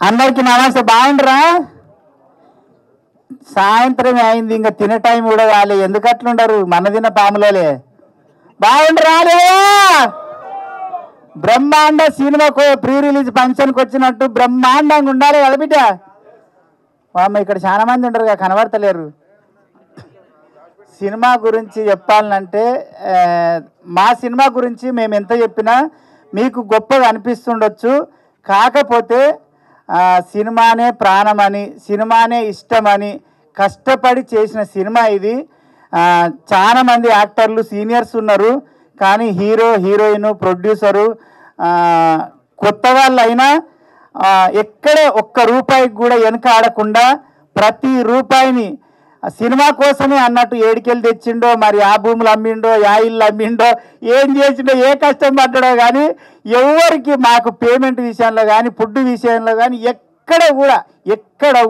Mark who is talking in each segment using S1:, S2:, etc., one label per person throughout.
S1: అందరికి నమస్తే. బాగుండరా? సాయంత్రం అయింది, ఇంకా తినే టైం కూడా కాలే. ఎందుకు అట్లుండరు? మన తిన్న పాములే. బాగుండరాలే? బ్రహ్మాండ సినిమాకు ప్రీ రిలీజ్ ఫంక్షన్కి వచ్చినట్టు బ్రహ్మాండంగా ఉండాలి కదా బిడ్డ. అమ్మ ఇక్కడ చాలా మంది ఉంటారు, కనబడతలేరు. సినిమా గురించి చెప్పాలంటే మా సినిమా గురించి మేము ఎంత చెప్పినా మీకు గొప్పగా అనిపిస్తుండొచ్చు. కాకపోతే సినిమానే ప్రాణమని, సినిమానే ఇష్టమని కష్టపడి చేసిన సినిమా ఇది. చాలామంది యాక్టర్లు సీనియర్స్ ఉన్నారు, కానీ హీరో, హీరోయిన్, ప్రొడ్యూసరు కొత్త వాళ్ళు అయినా ఎక్కడ ఒక్క రూపాయికి కూడా వెనక ఆడకుండా ప్రతి రూపాయిని సినిమా కోసమే అన్నట్టు ఏడికెళ్ళి తెచ్చిండో, మరి ఆ భూములు అమ్మిండో, ఆ ఇల్లు అమ్మిండో, ఏం చేసిండో, ఏ కష్టం పడ్డాడో కానీ ఎవరికి మాకు పేమెంట్ విషయంలో కానీ ఫుడ్ విషయంలో కానీ ఎక్కడ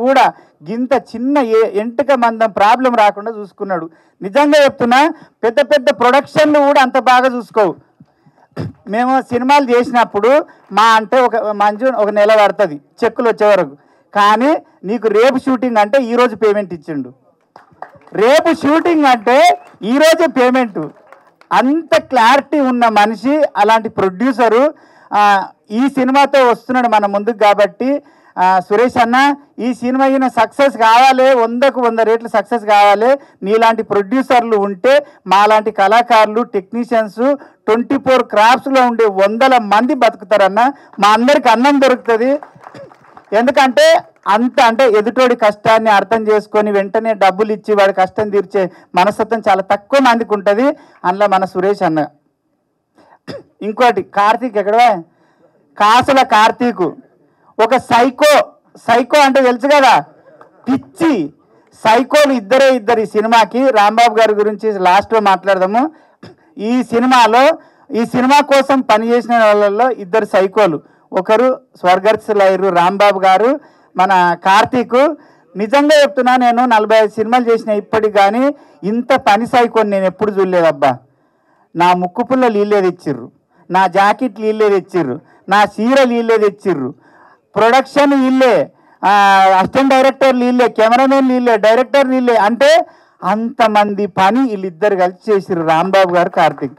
S1: కూడా గింత చిన్న ఎంటుక మందం ప్రాబ్లం రాకుండా చూసుకున్నాడు. నిజంగా చెప్తున్నా, పెద్ద పెద్ద ప్రొడక్షన్లు కూడా అంత బాగా చూసుకోవు. మేము సినిమాలు చేసినప్పుడు మా అంటే ఒక నెల పడుతుంది చెక్కులు వచ్చే వరకు. కానీ నీకు రేపు షూటింగ్ అంటే ఈరోజు పేమెంట్ ఇచ్చిండు, రేపు షూటింగ్ అంటే ఈరోజే పేమెంటు. అంత క్లారిటీ ఉన్న మనిషి, అలాంటి ప్రొడ్యూసరు ఈ సినిమాతో వస్తున్నాడు మన ముందుకు. కాబట్టి సురేష్ అన్న, ఈ సినిమా ఈయన సక్సెస్ కావాలి, 100కు 100 రెట్లు సక్సెస్ కావాలి. నీలాంటి ప్రొడ్యూసర్లు ఉంటే మాలాంటి కళాకారులు, టెక్నీషియన్స్ 24 క్రాఫ్ట్స్లో ఉండే 100 మంది బతుకుతారన్న. మా అందరికి అన్నం దొరుకుతుంది. ఎందుకంటే అంటే ఎదుటోడి కష్టాన్ని అర్థం చేసుకొని వెంటనే డబ్బులు ఇచ్చి వాడి కష్టం తీర్చే మనస్తత్వం చాలా తక్కువ మందికి ఉంటుంది. అందులో మన సురేష్ అన్న. ఇంకోటి కార్తీక్, ఎక్కడ కాసుల కార్తీకు ఒక సైకో అంటే తెలుసు కదా, పిచ్చి సైకోలు ఇద్దరు ఈ సినిమాకి. రాంబాబు గారి గురించి లాస్ట్లో మాట్లాడదాము. ఈ సినిమా కోసం పనిచేసిన వాళ్ళల్లో 2 సైకోలు. ఒకరు స్వర్గస్థులయ్యారు రాంబాబు గారు, మన కార్తీకు. నిజంగా చెప్తున్నా, నేను 45 సినిమాలు చేసిన ఇప్పటికి కానీ ఇంత పని సైకోని నేను ఎప్పుడు చూడలేదబ్బా. నా ముక్కు పుల్ల నీళ్ళే తెచ్చిర్రు, నా జాకెట్ నీళ్ళే తెచ్చిర్రు, నా చీర నీళ్ళే తెచ్చిర్రు, ప్రొడక్షన్ వీళ్ళే, అసిస్టెంట్ డైరెక్టర్ వీళ్ళే, కెమెరామెన్ వీళ్ళే, డైరెక్టర్ వీళ్ళే. అంటే అంతమంది పని వీళ్ళిద్దరు కలిసి చేసిర్రు, రాంబాబు గారు, కార్తీక్.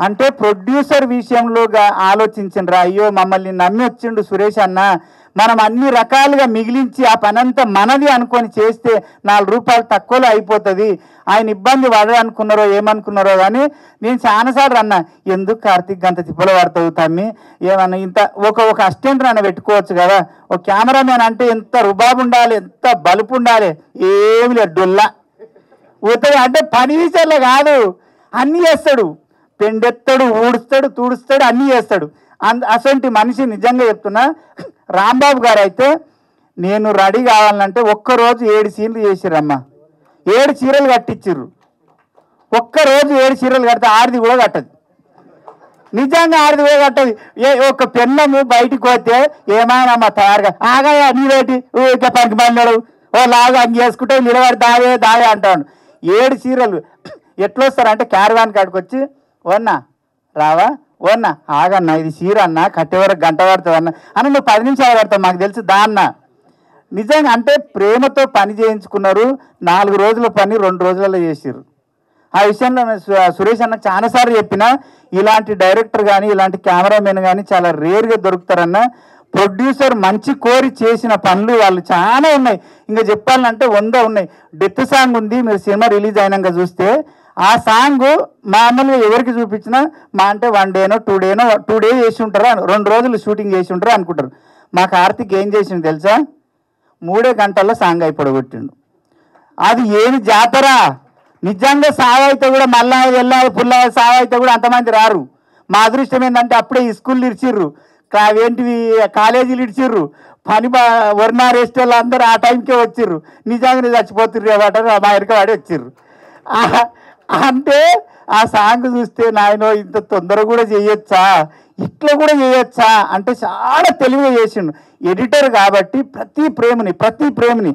S1: అంటే ప్రొడ్యూసర్ విషయంలో ఆలోచించండి రా. అయ్యో మమ్మల్ని నమ్మి వచ్చిండు సురేష్ అన్న, మనం అన్ని రకాలుగా మిగిలించి ఆ పనంతా మనది అనుకొని చేస్తే 4 రూపాయలు తక్కువలో అయిపోతుంది. ఆయన ఇబ్బంది పడదనుకున్నారో ఏమనుకున్నారో కానీ నేను చాలాసార్లు అన్నా, ఎందుకు కార్తీక్ అంత తిప్పలు పడుతుంది తమ్మి, ఏమన్నా ఇంత ఒక అసిస్టెంట్ అన్న పెట్టుకోవచ్చు కదా, ఒక కెమెరామెన్ అంటే ఎంత రుబాబు ఉండాలి, ఎంత బలుపు ఉండాలి. ఏమి లేదు, డొల్లా పోతుంది. అంటే పని విషయంలో కాదు, అన్నీ చేస్తాడు. పెండెత్తాడు, ఊడుస్తాడు, తూడుస్తాడు, అన్నీ చేస్తాడు. అసంటి మనిషి. నిజంగా చెప్తున్నా, రాంబాబు గారు అయితే నేను రెడీ కావాలంటే ఒక్కరోజు 7 సీన్లు చేసిరమ్మా. 7 చీరలు కట్టించిర్రు. ఒక్కరోజు 7 చీరలు కడితే ఆడిది కూడా కట్టదు. నిజంగా ఆడిది కూడా కట్టదు. ఒక పెన్నము బయటికి పోతే ఏమైనా తయారుగా ఆగా నీవేటి ఊరికే పనికి పడినాడు, ఓ లాగా అంగి వేసుకుంటే నిలబడి దావే అంటాడు. 7 చీరలు ఎట్లా వస్తారంటే క్యారవాన్ కాడికి వచ్చి, ఓన్నా రావా, ఓన్నా ఆగన్నా, ఇది చీర అన్న, కట్టే వరకు గంట పడుతుంది అన్న నువ్వు 10 నిమిషాలు పడతావు మాకు తెలుసు దాన్న. నిజంగా అంటే ప్రేమతో పని చేయించుకున్నారు. 4 రోజుల పని 2 రోజులలో చేసిర్రు. ఆ విషయంలో సురేష్ అన్న చాలాసార్లు చెప్పిన, ఇలాంటి డైరెక్టర్ కానీ ఇలాంటి కెమెరామెన్ కానీ చాలా రేర్గా దొరుకుతారన్న. ప్రొడ్యూసర్ మంచి కోరి చేసిన పనులు వాళ్ళు చాలా ఉన్నాయి. ఇంకా చెప్పాలంటే 100 ఉన్నాయి. డెత్ సాంగ్ ఉంది, మీరు సినిమా రిలీజ్ అయినాక చూస్తే ఆ సాంగ్ మామూలుగా ఎవరికి చూపించినా మా అంటే 1 డేనో 2 డే చేసి ఉంటారు, 2 రోజులు షూటింగ్ చేసి ఉంటారు అనుకుంటారు. మా కార్తీక్ ఏం చేసిండు తెలుసా, 3 గంటల్లో సాంగ్ అయిపోగొట్టిండు. అది ఏమి జాతర. నిజంగా సావైతే కూడా మళ్ళా వెళ్ళాలి, పుల్లా సావైతే కూడా అంతమంది రారు. మా అదృష్టం ఏంటంటే అప్పుడే ఈ స్కూళ్ళు ఇడిచిర్రు, ఏంటివి కాలేజీలు ఇడిచిర్రు, వర్ణ రెస్ట్ వాళ్ళు అందరూ ఆ టైంకే వచ్చిర్రు. నిజంగానే చచ్చిపోతుర్రు ఏమంటారు, మా ఎరుక వాడి వచ్చిర్రు. అంటే ఆ సాంగ్ చూస్తే నాయనో ఇంత తొందర కూడా చేయొచ్చా, ఇట్లా కూడా చేయొచ్చా అంటే చాలా తెలివిగా చేసిండు ఎడిటర్. కాబట్టి ప్రతి ప్రేమిని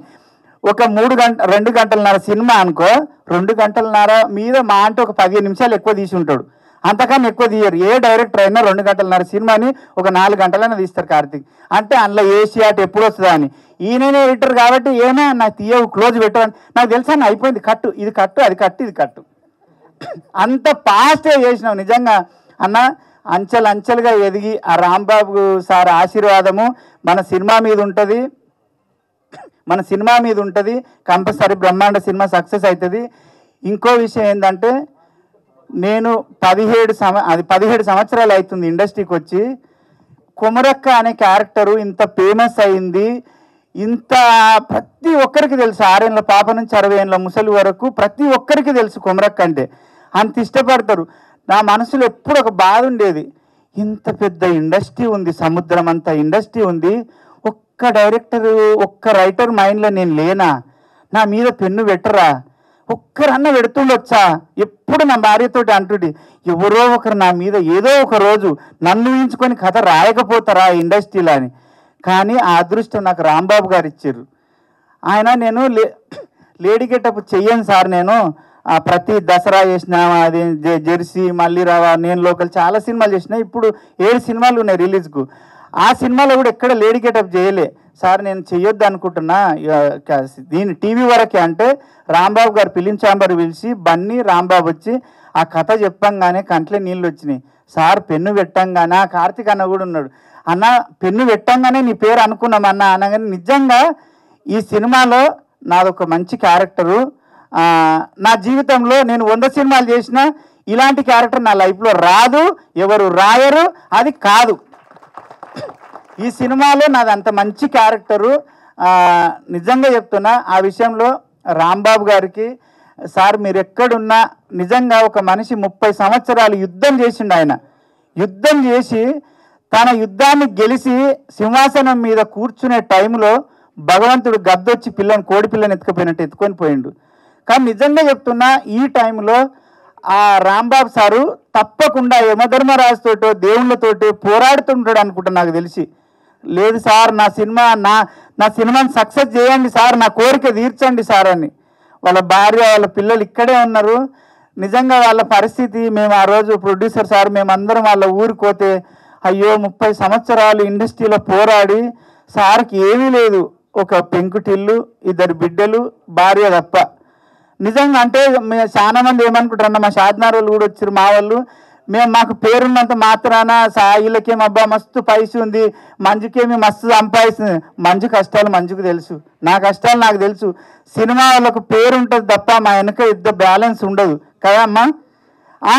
S1: ఒక 2 గంటలన్నర సినిమా అనుకో, 2 గంటలన్నర మీద మా అంటే ఒక 15 నిమిషాలు ఎక్కువ తీసి ఉంటాడు. అంతకన్నా ఎక్కువ తీయరు. ఏ డైరెక్టర్ అయినా 2 గంటలన్నర సినిమాని ఒక 4 గంటలైనా తీస్తారు కార్తీక్. అంటే అందులో ఏషియాట్ ఎప్పుడు వస్తుందా అని. ఈయననే ఎడిటర్ కాబట్టి ఏమే నాకు తీయవు క్లోజ్ పెట్టు నాకు తెలుసా, అయిపోయింది కట్టు, ఇది కట్టు, అది కట్టు, ఇది కట్టు. అంత ఫాస్ట్గా చేసినావు నిజంగా అన్న. అంచెలుగా ఎదిగి ఆ రాంబాబు సార్ ఆశీర్వాదము మన సినిమా మీద ఉంటుంది. కంపల్సరీ బ్రహ్మాండ సినిమా సక్సెస్ అవుతుంది. ఇంకో విషయం ఏంటంటే, నేను 17 సంవత్సరాలు అవుతుంది ఇండస్ట్రీకి వచ్చి. కొమరక్క అనే క్యారెక్టరు ఇంత ఫేమస్ అయింది, ఇంత ప్రతి ఒక్కరికి తెలుసు. 6 ఏళ్ళ పాప నుంచి 60 ఏళ్ళ ముసలి వరకు ప్రతి ఒక్కరికి తెలుసు కొమరక్క అంటే. అంత ఇష్టపడతారు. నా మనసులో ఎప్పుడు ఒక బాధ ఉండేది, ఇంత పెద్ద ఇండస్ట్రీ ఉంది, సముద్రం అంత ఇండస్ట్రీ ఉంది, ఒక్క డైరెక్టర్ ఒక్క రైటర్ మైండ్లో నేను లేనా, నా మీద పెన్ను పెట్టరా, ఒక్కరన్నా పెడుతుండొచ్చా. ఎప్పుడు నా భార్యతోటి అంటుండి, ఎవరో ఒకరు నా మీద ఏదో ఒక రోజు నన్ను ఊహించుకొని కథ రాయకపోతారా ఇండస్ట్రీలో అని. కానీ ఆ అదృష్టం నాకు రాంబాబు గారు ఇచ్చారు. ఆయన నేను లేడీ గెటప్ చెయ్యను సార్, నేను ప్రతి దసరా చేసిన, అది జెర్సీ, మళ్ళీ రావా, నేను లోకల్ చాలా సినిమాలు చేసిన. ఇప్పుడు 7 సినిమాలు ఉన్నాయి రిలీజ్కు. ఆ సినిమాలో కూడా ఎక్కడ లేడీ గెటప్ చేయలే సార్, నేను చెయ్యొద్దు అనుకుంటున్నా దీని టీవీ వరకే అంటే రాంబాబు గారు ఫిలిం ఛాంబర్ పిలిచి బన్నీ రాంబాబు వచ్చి ఆ కథ చెప్పంగానే కంట్లో నీళ్ళు వచ్చినాయి. సార్ పెన్ను పెట్టంగానే కార్తీక్ అన్న కూడా ఉన్నాడు, అన్న పెన్ను పెట్టంగానే నీ పేరు అనుకున్నాం అన్న అనగానే నిజంగా ఈ సినిమాలో నాదొక మంచి క్యారెక్టరు. నా జీవితంలో నేను 100 సినిమాలు చేసినా ఇలాంటి క్యారెక్టర్ నా లైఫ్లో రాదు, ఎవరు రాయరు, అది కాదు. ఈ సినిమాలో నాది అంత మంచి క్యారెక్టరు. నిజంగా చెప్తున్నా. ఆ విషయంలో రాంబాబు గారికి సార్ మీరు ఎక్కడున్నా, నిజంగా ఒక మనిషి 30 సంవత్సరాలు యుద్ధం చేసిండు. ఆయన యుద్ధం చేసి తన యుద్ధాన్ని గెలిచి సింహాసనం మీద కూర్చునే టైంలో భగవంతుడు గద్దొచ్చి కోడి పిల్లని ఎత్తుకుపోయినట్టు ఎత్తుకొని పోయిండు. కానీ నిజంగా చెప్తున్నా, ఈ టైంలో ఆ రాంబాబు సారు తప్పకుండా యమధర్మరాజుతోటో దేవుళ్ళతోటి పోరాడుతుంటాడు అనుకుంటా నాకు తెలిసి. లేదు సార్ నా సినిమాని సక్సెస్ చేయండి సార్, నా కోరిక తీర్చండి సార్ అని. వాళ్ళ భార్య వాళ్ళ పిల్లలు ఇక్కడే ఉన్నారు. నిజంగా వాళ్ళ పరిస్థితి, మేము ఆ రోజు ప్రొడ్యూసర్ సార్ మేమందరం వాళ్ళ ఊరికి పోతే, అయ్యో 30 సంవత్సరాలు ఇండస్ట్రీలో పోరాడి సార్కి ఏమీ లేదు, ఒక పెంకుటిల్లు, 2 బిడ్డలు, భార్య తప్ప. నిజంగా అంటే చాలా మంది ఏమనుకుంటారన్న, మా షాద్నార్ వాళ్ళు కూడా వచ్చారు, మా వాళ్ళు, మాకు పేరున్నంత మాత్రాన వీళ్ళకేం అబ్బా మస్తు పైసలు ఉంది, మంజుకేమి మస్తు సంపాదిస్తుంది. మంజు కష్టాలు మంజుకు తెలుసు, నా కష్టాలు నాకు తెలుసు. సినిమా వాళ్ళకు పేరు ఉంటుంది తప్ప మా వెనక బ్యాలెన్స్ ఉండదు కదా అమ్మా.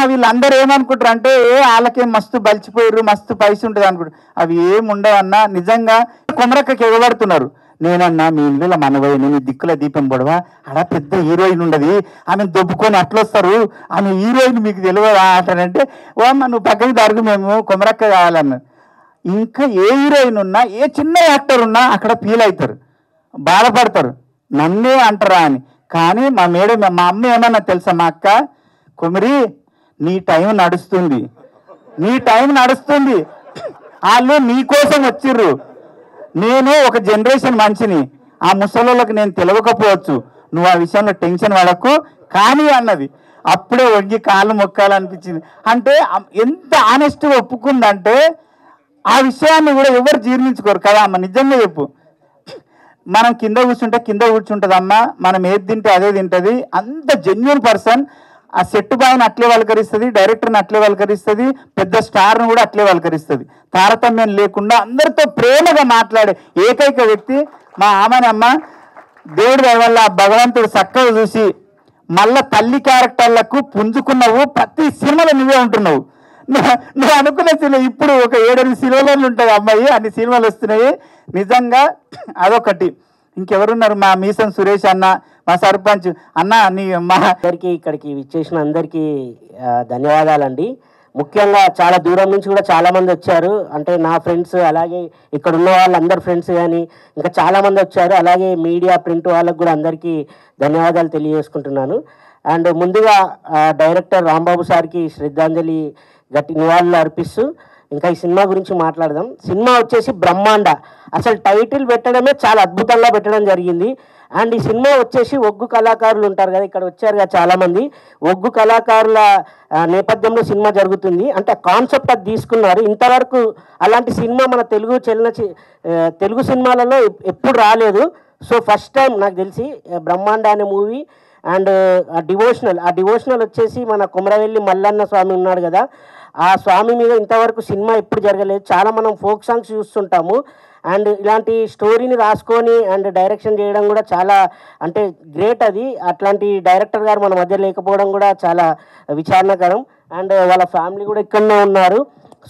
S1: వీళ్ళందరూ ఏమనుకుంటారు అంటే, వాళ్ళకేం మస్తు బలిచిపోయారు, మస్తు పైసలు ఉంటుంది అనుకుంటారు. అవి ఏమి ఉండవన్నా. నిజంగా కొమరక్కకి ఎగబడుతున్నారు. నేనన్నా మీ ఇల్లులో మనవయ్య, నేను దిక్కుల దీపం పొడవా, అలా పెద్ద హీరోయిన్ ఉండదు, ఆమెను దొబ్బుకొని అట్లొస్తారు, ఆమె హీరోయిన్ మీకు తెలియదా అంటానంటే, ఓ అమ్మ నువ్వు పక్కకి జరుగు, మేము కొమరక్క కావాలన్నారు. ఇంకా ఏ హీరోయిన్ ఉన్నా, ఏ చిన్న యాక్టర్ ఉన్నా అక్కడ ఫీల్ అవుతారు, బాధపడతారు, నన్నే అంటారా అని. కానీ మా అమ్మ ఏమన్నా తెలుసా, మా అక్క, కొమిరి నీ టైం నడుస్తుంది, వాళ్ళు నీ కోసం వచ్చిర్రు, నేను ఒక జనరేషన్ మనిషిని, ఆ ముసలోళ్ళకి నేను తెలియకపోవచ్చు, నువ్వు ఆ విషయంలో టెన్షన్ పడకు కానీ అన్నది. అప్పుడే వంగి కాళ్ళు మొక్కాలనిపించింది. అంటే ఎంత ఆనెస్ట్గా ఒప్పుకుందంటే ఆ విషయాన్ని కూడా ఎవరు జీర్ణించుకోరు కదా అమ్మ. నిజంగా చెప్పు, మనం కింద కూర్చుంటుంది అమ్మ, మనం ఏది తింటే అదే తింటుంది. అంత జెన్యూన్ పర్సన్. ఆ సెట్ బాయ్ని అట్లే వల్కరిస్తుంది, డైరెక్టర్ని అట్లే వల్కరిస్తుంది, పెద్ద స్టార్ను కూడా అట్లే వల్కరిస్తుంది. తారతమ్యం లేకుండా అందరితో ప్రేమగా మాట్లాడే ఏకైక వ్యక్తి మా అమ్మ. దేవుడి వల్ల భగవంతుడు చక్కగా చూసి మళ్ళా తల్లి క్యారెక్టర్లకు పుంజుకున్నావు. ప్రతి సినిమాలో నువ్వే ఉంటున్నావు. నువ్వు అనుకున్న సినిమా ఇప్పుడు ఒక 7-8 సినిమాలు ఉంటాయి అమ్మాయి, అన్ని సినిమాలు వస్తున్నాయి. నిజంగా అదొకటి. ఇంకెవరున్నారు, మా మీసం సురేష్ అన్న, మా సర్పంచ్ అన్న, మా
S2: అందరికీ ఇక్కడికి విచ్చేసిన అందరికీ ధన్యవాదాలండి. ముఖ్యంగా చాలా దూరం నుంచి కూడా చాలామంది వచ్చారు. అంటే నా ఫ్రెండ్స్, అలాగే ఇక్కడ ఉన్న వాళ్ళందరి ఫ్రెండ్స్ కానీ ఇంకా చాలామంది వచ్చారు. అలాగే మీడియా, ప్రింట్ వాళ్ళకు కూడా అందరికీ ధన్యవాదాలు తెలియజేసుకుంటున్నాను. అండ్ ముందుగా డైరెక్టర్ రాంబాబు సార్కి శ్రద్ధాంజలి గట్టి నివాళులు అర్పిస్తూ ఇంకా ఈ సినిమా గురించి మాట్లాడదాం. సినిమా వచ్చేసి బ్రహ్మాండ. అసలు టైటిల్ పెట్టడమే చాలా అద్భుతంగా పెట్టడం జరిగింది. అండ్ ఈ సినిమా వచ్చేసి ఒగ్గు కళాకారులు ఉంటారు కదా, ఇక్కడ వచ్చారు కదా చాలామంది, ఒగ్గు కళాకారుల నేపథ్యంలో సినిమా జరుగుతుంది. అంటే కాన్సెప్ట్ అది తీసుకున్నారు. ఇంతవరకు అలాంటి సినిమా మన తెలుగు సినిమాలలో ఎప్పుడు రాలేదు. సో ఫస్ట్ టైం నాకు తెలిసి బ్రహ్మాండ అనే మూవీ. అండ్ ఆ డివోషనల్ వచ్చేసి మన కొమరవెల్లి మల్లన్న స్వామి ఉన్నాడు కదా, ఆ స్వామి మీద ఇంతవరకు సినిమా ఎప్పుడు జరగలేదు. చాలా మనం ఫోక్ సాంగ్స్ చూస్తుంటాము. అండ్ ఇలాంటి స్టోరీని రాసుకొని అండ్ డైరెక్షన్ చేయడం కూడా చాలా అంటే గ్రేట్. అది అట్లాంటి డైరెక్టర్ గారు మన మధ్య లేకపోవడం కూడా చాలా విచారణకరం. అండ్ వాళ్ళ ఫ్యామిలీ కూడా ఇక్కడనే ఉన్నారు.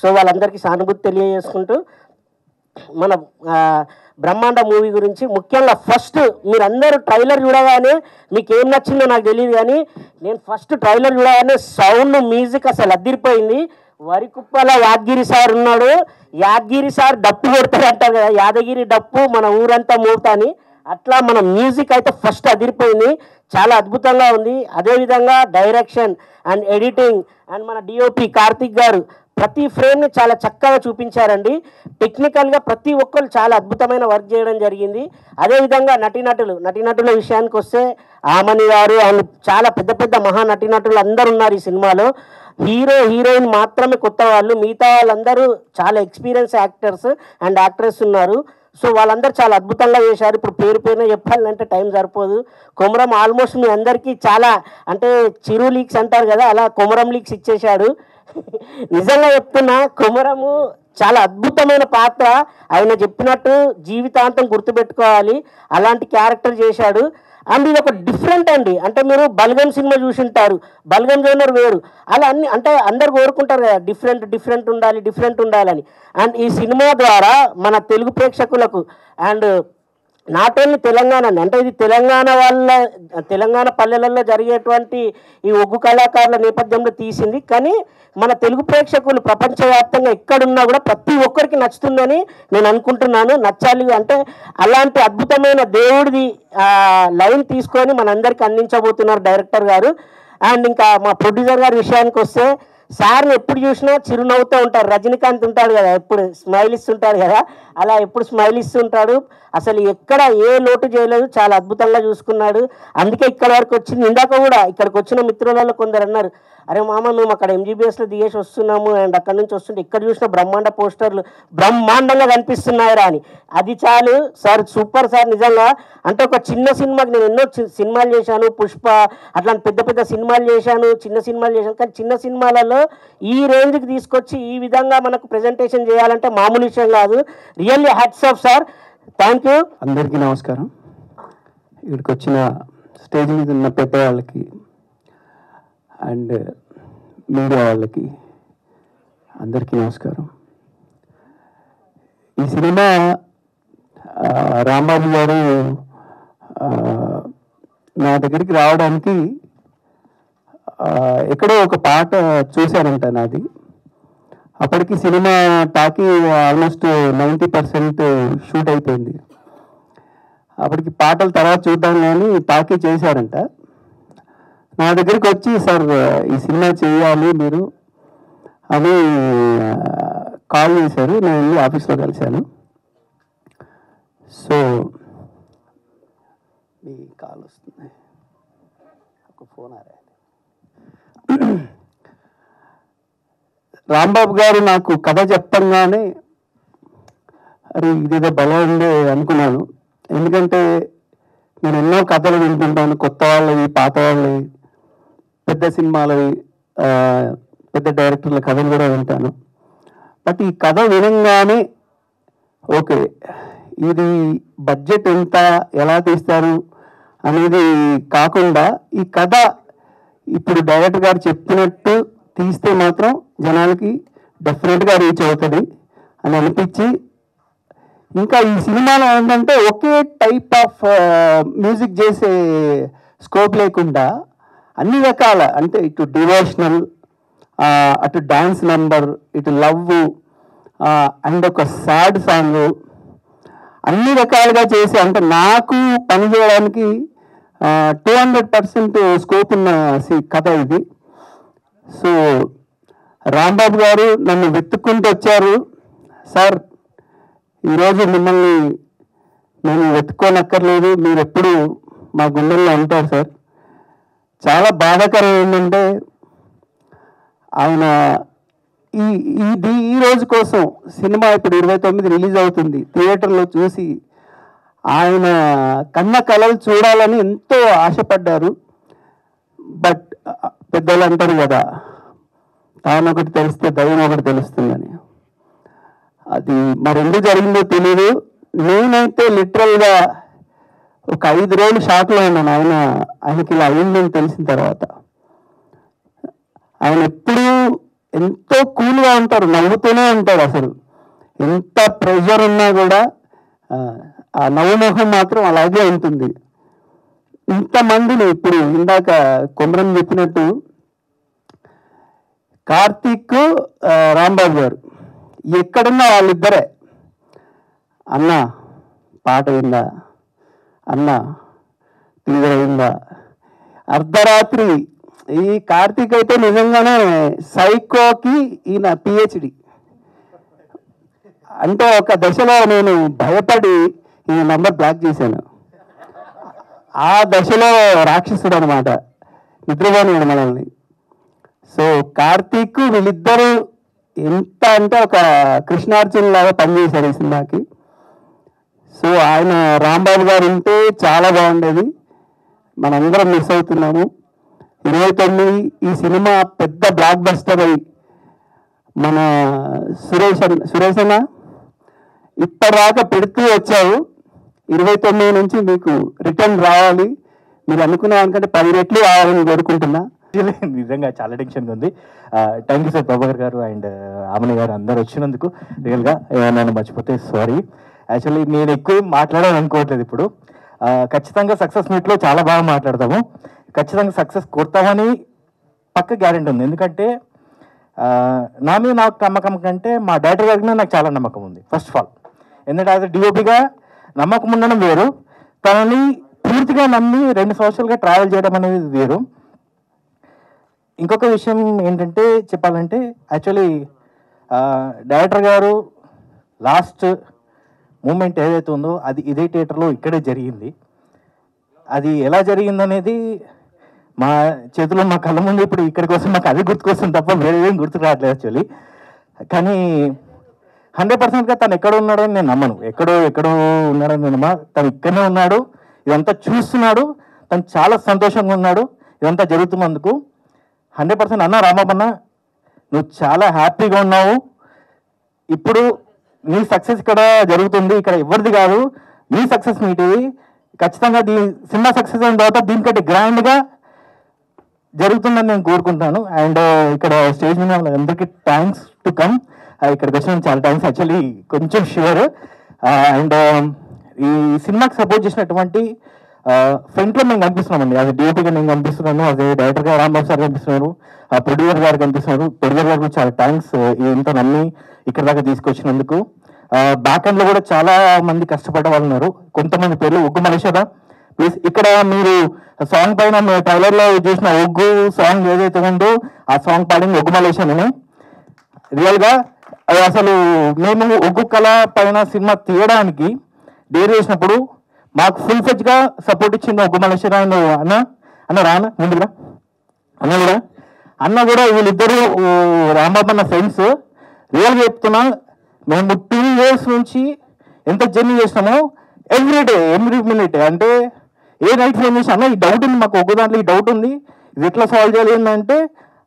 S2: సో వాళ్ళందరికీ సానుభూతి తెలియజేసుకుంటూ మన బ్రహ్మాండ మూవీ గురించి ముఖ్యంగా ఫస్ట్ మీరందరూ ట్రైలర్ చూడగానే మీకు ఏం నచ్చిందో నాకు తెలియదు, కానీ నేను ఫస్ట్ ట్రైలర్ చూడగానే సౌండ్ మ్యూజిక్ అసలు అదిరిపోయింది. వరికుప్పల యాదగిరి సార్ ఉన్నాడు. యాదగిరి సార్ డప్పు కొడతాడు అంటారు కదా, యాదగిరి డప్పు మన ఊరంతా మోగుతాని, అట్లా మన మ్యూజిక్ అయితే ఫస్ట్ అదిరిపోయింది. చాలా అద్భుతంగా ఉంది. అదేవిధంగా డైరెక్షన్ అండ్ ఎడిటింగ్ అండ్ మన డిఓపి కార్తిక్ గారు ప్రతి ఫ్రేమ్ని చాలా చక్కగా చూపించారండి. టెక్నికల్గా ప్రతి ఒక్కరు చాలా అద్భుతమైన వర్క్ చేయడం జరిగింది. అదేవిధంగా నటీనటుల విషయానికి వస్తే ఆమని గారు అండ్ చాలా పెద్ద పెద్ద మహా నటీనటులు అందరూ ఉన్నారు ఈ సినిమాలో. హీరోయిన్ మాత్రమే కొత్త వాళ్ళు, మిగతా వాళ్ళందరూ చాలా ఎక్స్పీరియన్స్ యాక్టర్స్ అండ్ యాక్ట్రెస్ ఉన్నారు. సో వాళ్ళందరూ చాలా అద్భుతంగా చేశారు. ఇప్పుడు పేరున చెప్పాలంటే టైం సరిపోదు. కొమరం ఆల్మోస్ట్ మీ అందరికీ చాలా అంటే చిరు లీక్స్ అంటారు కదా, అలా కొమరం లీక్స్ ఇచ్చేశాడు. నిజంగా చెప్తున్నా, కొమరము చాలా అద్భుతమైన పాత్ర. ఆయన చెప్పినట్టు జీవితాంతం గుర్తుపెట్టుకోవాలి, అలాంటి క్యారెక్టర్ చేశాడు. అండ్ ఇది ఒక డిఫరెంట్ అండి. అంటే మీరు బల్గం సినిమా చూసింటారు, బల్గం జోనర్ వేరు, అలా అన్ని అంటే అందరు కోరుకుంటారు కదా డిఫరెంట్ ఉండాలని. అండ్ ఈ సినిమా ద్వారా మన తెలుగు ప్రేక్షకులకు అండ్ నాట్ ఓన్లీ తెలంగాణ అంటే ఇది తెలంగాణ పల్లెలలో జరిగేటువంటి ఈ ఒగ్గు కళాకారుల నేపథ్యంలో తీసింది. కానీ మన తెలుగు ప్రేక్షకులు ప్రపంచవ్యాప్తంగా ఎక్కడున్నా కూడా ప్రతి ఒక్కరికి నచ్చుతుందని నేను అనుకుంటున్నాను. నచ్చాలి అంటే అలాంటి అద్భుతమైన దేవుడిది లైన్ తీసుకొని మనందరికీ అందించబోతున్నారు డైరెక్టర్ గారు. అండ్ ఇంకా మా ప్రొడ్యూసర్ గారి విషయానికి వస్తే, సార్ని ఎప్పుడు చూసినా చిరునవ్వుతూ ఉంటారు. రజనీకాంత్ ఉంటాడు కదా, ఎప్పుడు స్మైల్ ఇస్తుంటాడు కదా, అలా ఎప్పుడు స్మైల్ ఇస్తుంటాడు. అసలు ఎక్కడ ఏ లోటు చేయలేదు, చాలా అద్భుతంగా చూసుకున్నాడు. అందుకే ఇక్కడ వరకు వచ్చింది. ఇందాక కూడా ఇక్కడికి వచ్చిన మిత్రులలో కొందరు అన్నారు, అరే మామ మేము అక్కడ ఎంజీబీఎస్లో దిగేసి వస్తున్నాము అండ్ అక్కడ నుంచి వస్తుంటే ఇక్కడ చూసిన బ్రహ్మాండ పోస్టర్లు బ్రహ్మాండంగా కనిపిస్తున్నాయిరా అని. అది చాలు సార్, సూపర్ సార్ నిజంగా. అంటే ఒక చిన్న సినిమాకి నేను ఎన్నో సినిమాలు చేశాను, పుష్ప అట్లాంటి పెద్ద పెద్ద సినిమాలు చేశాను, చిన్న సినిమాలు చేశాను, కానీ చిన్న సినిమాలలో ఈ రేంజ్కి తీసుకొచ్చి ఈ విధంగా మనకు ప్రజెంటేషన్ చేయాలంటే మామూలు విషయం కాదు. Really hats off sir, thank you.
S3: అందరికీ నమస్కారం. ఇక్కడికి వచ్చిన స్టేజ్ మీద ఉన్న పెద్దవాళ్ళకి అండ్ మీడియా వాళ్ళకి అందరికీ నమస్కారం. ఈ సినిమా రాంబాబు గారు నా దగ్గరికి రావడానికి ఎక్కడో ఒక పాట చూశానంట నాది. అప్పటికి సినిమా టాకీ ఆల్మోస్ట్ 90% షూట్ అయిపోయింది. అప్పటికి పాటల తర్వాత చూద్దాం కానీ టాకీ చేశారంట. నా దగ్గరికి వచ్చి, సార్ ఈ సినిమా చేయాలి మీరు అని కాల్ చేశారు. నేను వెళ్ళి ఆఫీస్లో కలిశాను. సో మీ కాల్ వస్తుంది, ఒక ఫోన్ రాంబాబు గారు నాకు కథ చెప్పంగానే అరే ఇదేదో బలం ఉండే అనుకున్నాను. ఎందుకంటే నేను ఎన్నో కథలు వింటుంటాను, కొత్త వాళ్ళవి, పాత వాళ్ళవి, పెద్ద సినిమాలవి, పెద్ద డైరెక్టర్ల కథలు కూడా వింటాను. బట్ ఈ కథ వినంగానే ఓకే, ఇది బడ్జెట్ ఎంత, ఎలా తీస్తారు అనేది కాకుండా ఈ కథ ఇప్పుడు డైరెక్టర్ గారు చెప్పినట్టు తీస్తే మాత్రం జనాలకి డెఫినెట్గా రీచ్ అవుతుంది అని అనిపించి, ఇంకా ఈ సినిమాలో ఏంటంటే ఒకే టైప్ ఆఫ్ మ్యూజిక్ చేసే స్కోప్ లేకుండా అన్ని రకాల, అంటే ఇటు డివోషనల్, అటు డ్యాన్స్ నెంబర్, ఇటు లవ్ అండ్ ఒక సాడ్ సాంగ్, అన్ని రకాలుగా చేసి, అంటే నాకు పని చేయడానికి 200% స్కోప్ ఉన్న కథ ఇది. సో రాంబాబు గారు నన్ను వెతుక్కుంటూ వచ్చారు. సార్, ఈరోజు మిమ్మల్ని నేను వెతుక్కోనక్కర్లేదు, మీరు ఎప్పుడు మా గుండెల్లో ఉంటారు సార్. చాలా బాధాకరం ఏంటంటే ఆయన ఈ రోజు కోసం సినిమా ఇప్పుడు 29 రిలీజ్ అవుతుంది, థియేటర్లో చూసి ఆయన కన్న కళలు చూడాలని ఎంతో ఆశపడ్డారు. బట్ పెద్దలు అంటారు కదా, తాను ఒకటి తెలిస్తే దైవం ఒకటి తెలుస్తుందని. అది మరెందుకు జరిగిందో తెలియదు. నేనైతే లిటరల్గా ఒక 5 రోజులు షాక్లో ఉన్నాను ఆయనకి ఇలా అయిందని తెలిసిన తర్వాత. ఆయన ఎప్పుడూ ఎంతో కూల్గా ఉంటారు, నవ్వుతూనే ఉంటారు. అసలు ఎంత ప్రెషర్ ఉన్నా కూడా ఆ నవ్వు ముఖం మాత్రం అలాగే ఉంటుంది. ఇంతమందిని ఇప్పుడు ఇందాక కొమరం చెప్పినట్టు కార్తీక్, రాంబాబు గారు ఎక్కడున్నా వాళ్ళిద్దరే, అన్న పాట అయిందా, అన్న టీజర్ అయిందా, అర్ధరాత్రి. ఈ కార్తీక్ అయితే నిజంగానే సైకోకి ఈయన పిహెచ్డి. అంటే ఒక దశలో నేను భయపడి ఈ నంబర్ బ్లాక్ చేశాను. ఆ దశలో రాక్షసుడు అనమాట, నిద్రపోయాడు మనల్ని. సో కార్తీక్ వీళ్ళిద్దరూ ఎంత అంటే ఒక కృష్ణార్జున్ లాగా పనిచేశారు ఈ సినిమాకి. సో ఆయన రాంబాబు గారు ఉంటే చాలా బాగుండేది. మనందరం మిస్ అవుతున్నాము. 29 ఈ సినిమా పెద్ద బ్లాక్ బస్టర్ అయ్యి మన సురేష్ అన్న ఇప్పటిదాకా పెడుతూ వచ్చావు. 29 నుంచి మీకు రిటర్న్ రావాలి, మీరు అనుకున్న దానికంటే 10 రెట్లు రావాలని కోరుకుంటున్నా.
S4: నిజంగా చాలా టెన్షన్గా ఉంది. థ్యాంక్ యూ సార్ ప్రభాకర్ గారు అండ్ ఆమని గారు అందరు వచ్చినందుకు. రియల్గా నన్ను మర్చిపోతే సారీ. యాక్చువల్లీ నేను ఎక్కువ మాట్లాడాలని అనుకోవట్లేదు ఇప్పుడు. ఖచ్చితంగా సక్సెస్ మీట్లో చాలా బాగా మాట్లాడతాము, ఖచ్చితంగా సక్సెస్ కొడతామని పక్క గ్యారెంటీ ఉంది. ఎందుకంటే నా మీద నాకు నమ్మకం కంటే మా డైరెక్టర్ గారికి నాకు చాలా నమ్మకం ఉంది. ఫస్ట్ ఆఫ్ ఆల్ ఎందుకంటే యాజ్ డిఓపిగా నమ్మకం ఉండడం వేరు, తనని పూర్తిగా నమ్మి 2 సంవత్సరాలుగా ట్రావెల్ చేయడం అనేది వేరు. ఇంకొక విషయం ఏంటంటే చెప్పాలంటే యాక్చువల్లీ డైరెక్టర్ గారు లాస్ట్ మూమెంట్ ఏదైతే ఉందో అది ఇదే థియేటర్లో ఇక్కడే జరిగింది. అది ఎలా జరిగిందనేది మా చేతిలో మా కళ్ళ ముందు ఇప్పుడు ఇక్కడి కోసం మాకు అది గుర్తుకొస్తుంది తప్ప వేరే ఏం గుర్తుకు రావట్లేదు యాక్చువల్లీ. కానీ 100%గా తను ఎక్కడ ఉన్నాడో నేను నమ్మను, ఎక్కడో ఉన్నాడని నేను నమ్మ. తను ఇక్కడనే ఉన్నాడు, ఇదంతా చూస్తున్నాడు, తను చాలా సంతోషంగా ఉన్నాడు ఇదంతా జరుగుతున్నందుకు. 100% అన్న రామప్పన్న నువ్వు చాలా హ్యాపీగా ఉన్నావు. ఇప్పుడు నీ సక్సెస్ ఇక్కడ జరుగుతుంది, ఇక్కడ ఎవరిది కాదు, నీ సక్సెస్ మీటిది. ఖచ్చితంగా సినిమా సక్సెస్ అయిన తర్వాత దీనికంటే గ్రాండ్గా జరుగుతుందని నేను కోరుకుంటాను. అండ్ ఇక్కడ స్టేజ్ మీద అందరికీ థ్యాంక్స్ టు కమ్. ఇక్కడికి వచ్చిన చాలా థ్యాంక్స్ యాక్చువల్లీ, కొంచెం ష్యూర్. అండ్ ఈ సినిమాకి సపోర్ట్ చేసినటువంటి ఫ్రంట్లో మేము కనిపిస్తున్నామండి. అది డిఓపిగా నేను కనిపిస్తున్నాను, అదే డైరెక్టర్గా రాంబాబు సార్ కనిపిస్తున్నారు, ప్రొడ్యూసర్ గారు కనిపిస్తున్నారు. ప్రొడ్యూసర్ గారికి చాలా థ్యాంక్స్ ఇంత నమ్మి ఇక్కడ దాకా తీసుకొచ్చినందుకు. బ్యాక్ ఎండ్లో కూడా చాలా మంది కష్టపడ్డ వాళ్ళు ఉన్నారు. కొంతమంది పేర్లు ఒగ్గు మలేషియా ప్లీజ్. ఇక్కడ మీరు సాంగ్ పైన ట్రైలర్లో చూసిన ఒగ్గు సాంగ్ ఏదైతే ఉందో ఆ సాంగ్ పాడింది ఒగ్గు మలేషియానే. రియల్గా అసలు మేము ఒగ్గు కళ పైన సినిమా తీయడానికి డేర్ చేసినప్పుడు మాకు ఫుల్ ఫ్లెడ్జ్గా సపోర్ట్ ఇచ్చింది ఒగ్గు మలేషియా. అన్న రానా ముందుగా అన్న కూడా వీళ్ళిద్దరూ రాంబాబు అన్న ఫ్రెండ్స్. రియల్గా చెప్తున్నా, మేము 2 years నుంచి ఎంత జర్నీ చేసినామో ఎవ్రీ మినిట్ అంటే ఏ నైట్ ఫోన్ చేసి అన్న ఈ డౌట్ ఉంది మాకు, ఒగ్గు దాంట్లో ఈ డౌట్ ఉంది, ఇది ఎట్లా సాల్వ్ చేయాలి ఏంటంటే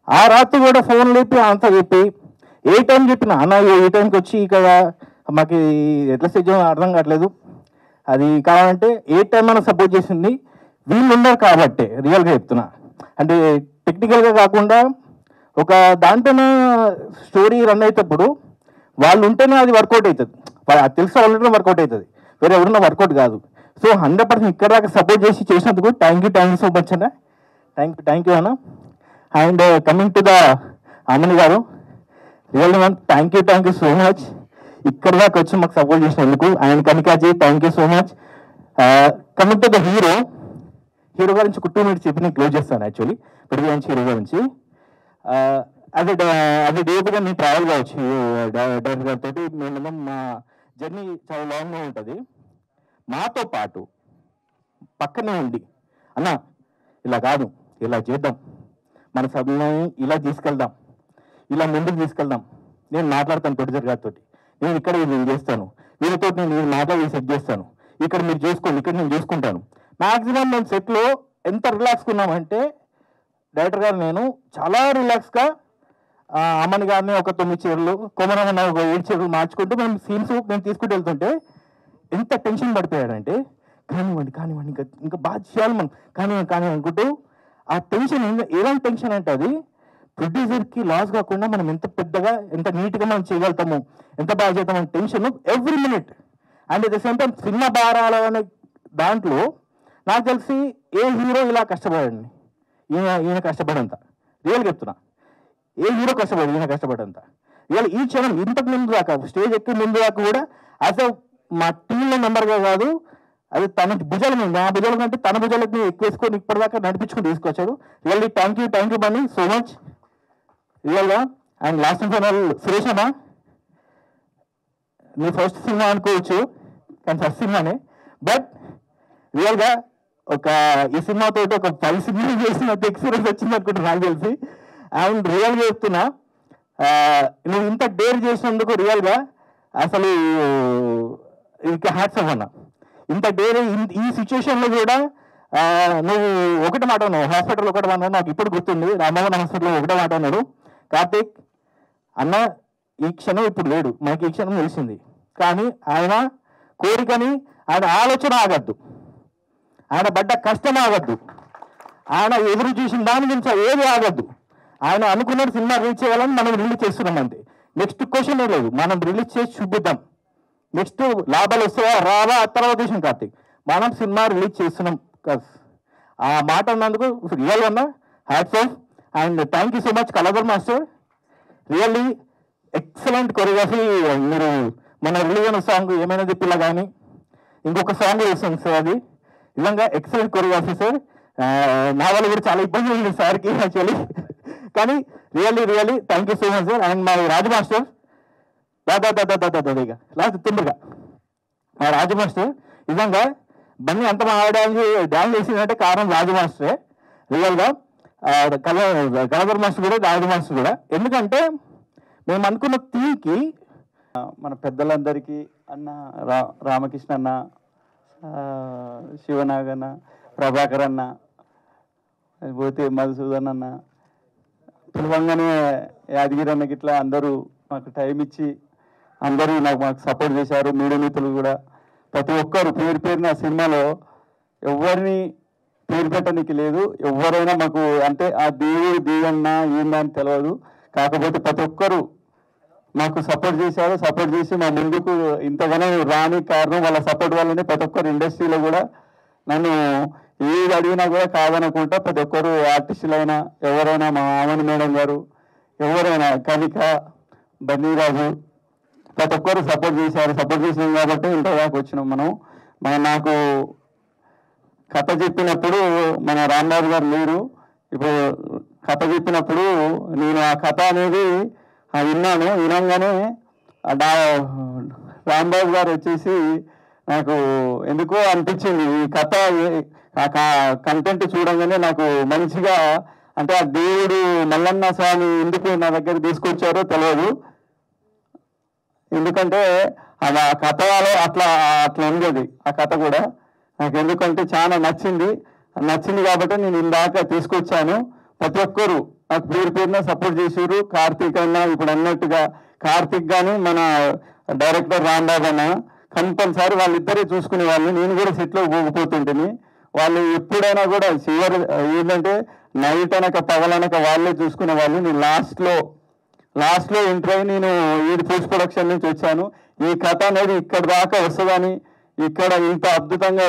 S4: ఆ రాత్రి కూడా ఫోన్ లేపి ఆన్సర్ చెప్పి ఏ టైం చెప్పిన అన్న ఈ టైంకి వచ్చి ఇక్కడ మాకు ఎట్లా స్టేజ్ అర్థం కావట్లేదు, అది కావాలంటే ఏ టైం అయినా సపోర్ట్ చేసింది వీళ్ళు ఉన్నారు కాబట్టి. రియల్గా చెప్తున్నా, అంటే టెక్నికల్గా కాకుండా ఒక దాంట్లోనే స్టోరీ రన్ అయ్యేటప్పుడు వాళ్ళు ఉంటేనే అది వర్కౌట్ అవుతుంది. అది తెలిసి వాళ్ళు ఉంటేనే వర్కౌట్ అవుతుంది, వేరే ఎవరున్నా వర్కౌట్ కాదు. సో 100% ఇక్కడ దాకా సపోర్ట్ చేసినందుకు థ్యాంక్ యూ సో మచ్ అన్న. థ్యాంక్ యూ అన్న. అండ్ కమింగ్ టు ద అమ్మని గారు, really ma'am thank you so much ఇక్కడ దాకా వచ్చి మాకు సపోర్ట్ చేసినందుకు. And Kanika ji thank you so much. Coming to the hero గురించి 2 minutes చెప్పి నేను క్లోజ్ చేస్తాను. యాక్చువల్లీ పెరుగు హీరో గురించి అది డీప్గా నేను ట్రావెల్ కావచ్చు డైరెక్టర్ గారితో. మేము మా జర్నీ చాలా లాంగ్గా ఉంటుంది. మాతో పాటు పక్కనే ఉండి అన్న ఇలా కాదు, ఇలా చేద్దాం, మన సభ్యులని ఇలా తీసుకెళ్దాం, ఇలా ముందుకు తీసుకెళ్దాం, నేను మాట్లాడతాను ప్రొడ్యూసర్ గారితో, నేను ఇక్కడ నేను చేస్తాను, వీళ్ళతో నేను మాట్లాడి సెట్ చేస్తాను, ఇక్కడ మీరు చూసుకోండి, ఇక్కడ నేను చూసుకుంటాను. మ్యాక్సిమం మేము సెట్లో ఎంత రిలాక్స్గా ఉన్నామంటే డైరెక్టర్ గారు నేను చాలా రిలాక్స్గా అమ్మని గారిని ఒక 9 చీరలు, కొమరన్న ఒక 7 చీరలు మార్చుకుంటూ మేము సీన్స్ మేము తీసుకుంటూ వెళ్తుంటే ఎంత టెన్షన్ పడిపోయాడంటే కానివ్వండి కానివ్వండి ఇంకా బాగా చేయాలి మనం, కానివ్వండి అనుకుంటూ ఆ టెన్షన్ ఎలాంటి టెన్షన్ అంటే అది ప్రొడ్యూసర్కి లాస్ కాకుండా మనం ఎంత పెద్దగా ఎంత నీట్గా మనం చేయగలుగుతాము, ఎంత బాగా చేద్దామని tension every minute. And at the same time cinema బారాలు అనే దాంట్లో నాకు తెలిసి ఏ హీరో ఇలా కష్టపడండి, ఈయన కష్టపడంత రియల్గా చెప్తున్నా, ఏ హీరో కష్టపడి ఈయన కష్టపడంత రియల్. ఈ క్షణం ఇంతకు ముందు దాకా స్టేజ్ ఎక్కి ముందు దాకా కూడా యాజ్ మా టీంలో మెంబర్గా కాదు, అది తన భుజాల మీద, నా భుజాల కంటే తన భుజాలకు ఎక్కువేసుకొని ఇప్పటిదాకా నడిపించుకుని తీసుకొచ్చాడు. Really thank you Bunny so much రియల్గా. And last and final Suresh అన్న, నీ ఫస్ట్ సినిమా అనుకోవచ్చు కానీ ఫస్ట్ సినిమానే, బట్ రియల్గా ఈ సినిమాతో ఒక 5 సినిమాలు చేసినంత ఎక్స్పీరియన్స్ వచ్చింది అనుకుంటే నాకు తెలిసి. అండ్ రియల్గా చెప్తున్నా, నువ్వు ఇంత డేర్ చేసినందుకు రియల్గా అసలు ఇది హ్యాట్స్ ఆఫ్ అన్న. ఇంత డేర్ ఈ సిచ్యువేషన్లో కూడా నువ్వు ఒకటి మాట అన్నావు, హాస్పిటల్ ఒకటి మాట నాకు ఇప్పుడు గుర్తుంది, రామమోహన్ హాస్పిటల్లో ఒకటే మాట అన్నాడు, కార్తీక్ అన్న ఈ క్షణం ఇప్పుడు లేడు, మనకి ఈ క్షణం తెలిసింది, కానీ ఆయన కోరికని ఆయన ఆలోచన ఆగద్దు, ఆయన పడ్డ కష్టం ఆగద్దు, ఆయన ఎదురు చూసిన దాని గురించి ఏది ఆగద్దు, ఆయన అనుకున్న సినిమా రిలీజ్ చేయాలని మనం రిలీజ్ చేస్తున్నాం అంతే. నెక్స్ట్ క్వశ్చన్ లేదు, మనం రిలీజ్ చేసి చూపిద్దాం, నెక్స్ట్ లాభాలు వస్తాయా రావా తర్వాత విషయం కార్తీక్, మనం సినిమా రిలీజ్ చేస్తున్నాం. ఆ మాట అన్నందుకు రియల్ అన్న hats off. And thank you so much Kaladhar master, really excellent choreography. మీరు మన రిలీజ్ అయిన సాంగ్ ఏమైనా పిల్ల కానీ ఇంకొక సాంగ్ వేస్తుంది సార్, అది నిజంగా ఎక్సలెంట్ కొరియోగ్రఫీ సార్. నా వల్ల కూడా చాలా ఇబ్బంది ఉంది సార్కి యాక్చువల్లీ, కానీ really thank you so much sir. And మా రాజు మాస్టర్ దాదాగా లాస్ట్ తొందరగా మా రాజు మాస్టర్, నిజంగా బన్నీ అంత ఆడడానికి డ్యాన్స్ చేసిందంటే కారణం రాజు మాస్టరే రియల్గా. కళాధర్ మాస్టర్ కూడా రాజు మాస్టర్ కూడా, ఎందుకంటే మేము అనుకున్న థీమ్కి
S3: మన పెద్దలందరికీ అన్న రామకృష్ణ అన్న, శివనాగన్న, ప్రభాకర్ అన్న, పోతే మధుసూదన్ అన్న, పిలవంగానే యాదగిరి అన్నకి ఇట్లా అందరూ మాకు టైం ఇచ్చి అందరూ మాకు సపోర్ట్ చేశారు. మీడియా మిత్రులు కూడా ప్రతి ఒక్కరు పేరున సినిమాలో ఎవరిని పేరు పెట్టడానికి లేదు, ఎవరైనా మాకు అంటే ఆ దేవుడు దీవన్నా ఏందని తెలియదు, కాకపోతే ప్రతి ఒక్కరు మాకు సపోర్ట్ చేశారు. సపోర్ట్ చేసి మా ముందుకు ఇంతగానో రాని కారణం వాళ్ళ సపోర్ట్ వల్లనే ప్రతి ఒక్కరు ఇండస్ట్రీలో కూడా నన్ను ఏది అడిగినా కూడా కాదనుకుంటా ప్రతి ఒక్కరు ఆర్టిస్టులైనా ఎవరైనా, మా ఆమని మేడం గారు, ఎవరైనా కవిక, బన్నీరాజు, ప్రతి ఒక్కరు సపోర్ట్ చేశారు. సపోర్ట్ చేసినాం కాబట్టి ఇంత దాకా వచ్చినాం మనం. నాకు కథ చెప్పినప్పుడు మన రాంబాబు గారు లేరు, ఇప్పుడు కథ చెప్పినప్పుడు నేను ఆ కథ అనేది వినగానే రాంబాబు గారు వచ్చేసి నాకు ఎందుకో అనిపించింది, ఈ కథ కంటెంట్ చూడంగానే నాకు మంచిగా, అంటే ఆ దేవుడు మల్లన్న స్వామి ఎందుకు నా దగ్గర తీసుకొచ్చారో తెలియదు, ఎందుకంటే అది ఆ కథలో అట్లా ఉండేది. ఆ కథ కూడా నాకు ఎందుకంటే చాలా నచ్చింది కాబట్టి నేను ఇందాక తీసుకొచ్చాను. ప్రతి ఒక్కరు నాకు పేరున సపోర్ట్ చేసారు. కార్తీక్ అన్న ఇప్పుడు అన్నట్టుగా కార్తీక్ కానీ మన డైరెక్టర్ రాంబాబు అన్న కంపల్సరీ వాళ్ళిద్దరే చూసుకునే వాళ్ళు. నేను కూడా సెట్లో పోగిపోతుంటేని వాళ్ళు ఎప్పుడైనా కూడా చివరి ఏంటంటే నైట్ అనక పగలనక వాళ్ళే చూసుకునే వాళ్ళు. నేను లాస్ట్లో ఎంటర్ అయ్యి నేను ఈ పోస్ట్ ప్రొడక్షన్ నుంచి వచ్చాను. ఈ కథ అనేది ఇక్కడ దాకా వస్తుందని, ఇక్కడ ఇంత అద్భుతంగా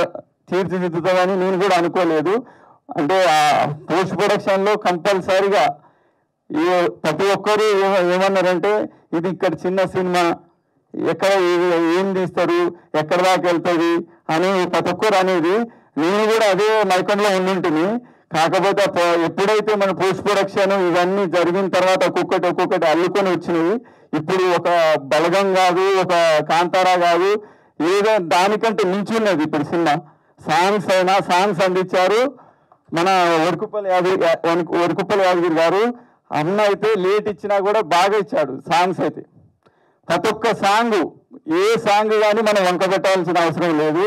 S3: తీర్చిదిద్దుతుందని నేను కూడా అనుకోలేదు. అంటే ఆ పోస్ట్ ప్రొడక్షన్లో కంపల్సరీగా ప్రతి ఒక్కరు ఏమన్నారంటే ఇది ఇక్కడ చిన్న సినిమా, ఎక్కడ ఏం తీస్తారు, ఎక్కడ దాకా వెళ్తుంది అని ప్రతి ఒక్కరు అనేది. నేను కూడా అదే మైకంలో ఉండింటిని, కాకపోతే ఎప్పుడైతే మన పోస్ట్ ప్రొడక్షన్ ఇవన్నీ జరిగిన తర్వాత ఒక్కొక్కటి అల్లుకొని వచ్చినవి. ఇప్పుడు ఒక బలగం కాదు, ఒక కాంతారా కాదు, ఏదో దానికంటే మించి ఉన్నది ఇప్పుడు సినిమా. సాంగ్స్ అందించారు మన వరకుప్పల్ యాదగిరి గారు. అన్న అయితే లేట్ ఇచ్చినా కూడా బాగా ఇచ్చాడు సాంగ్స్ అయితే. ప్రతి ఒక్క సాంగ్, ఏ సాంగ్ కానీ మనం వంక పెట్టాల్సిన అవసరం లేదు.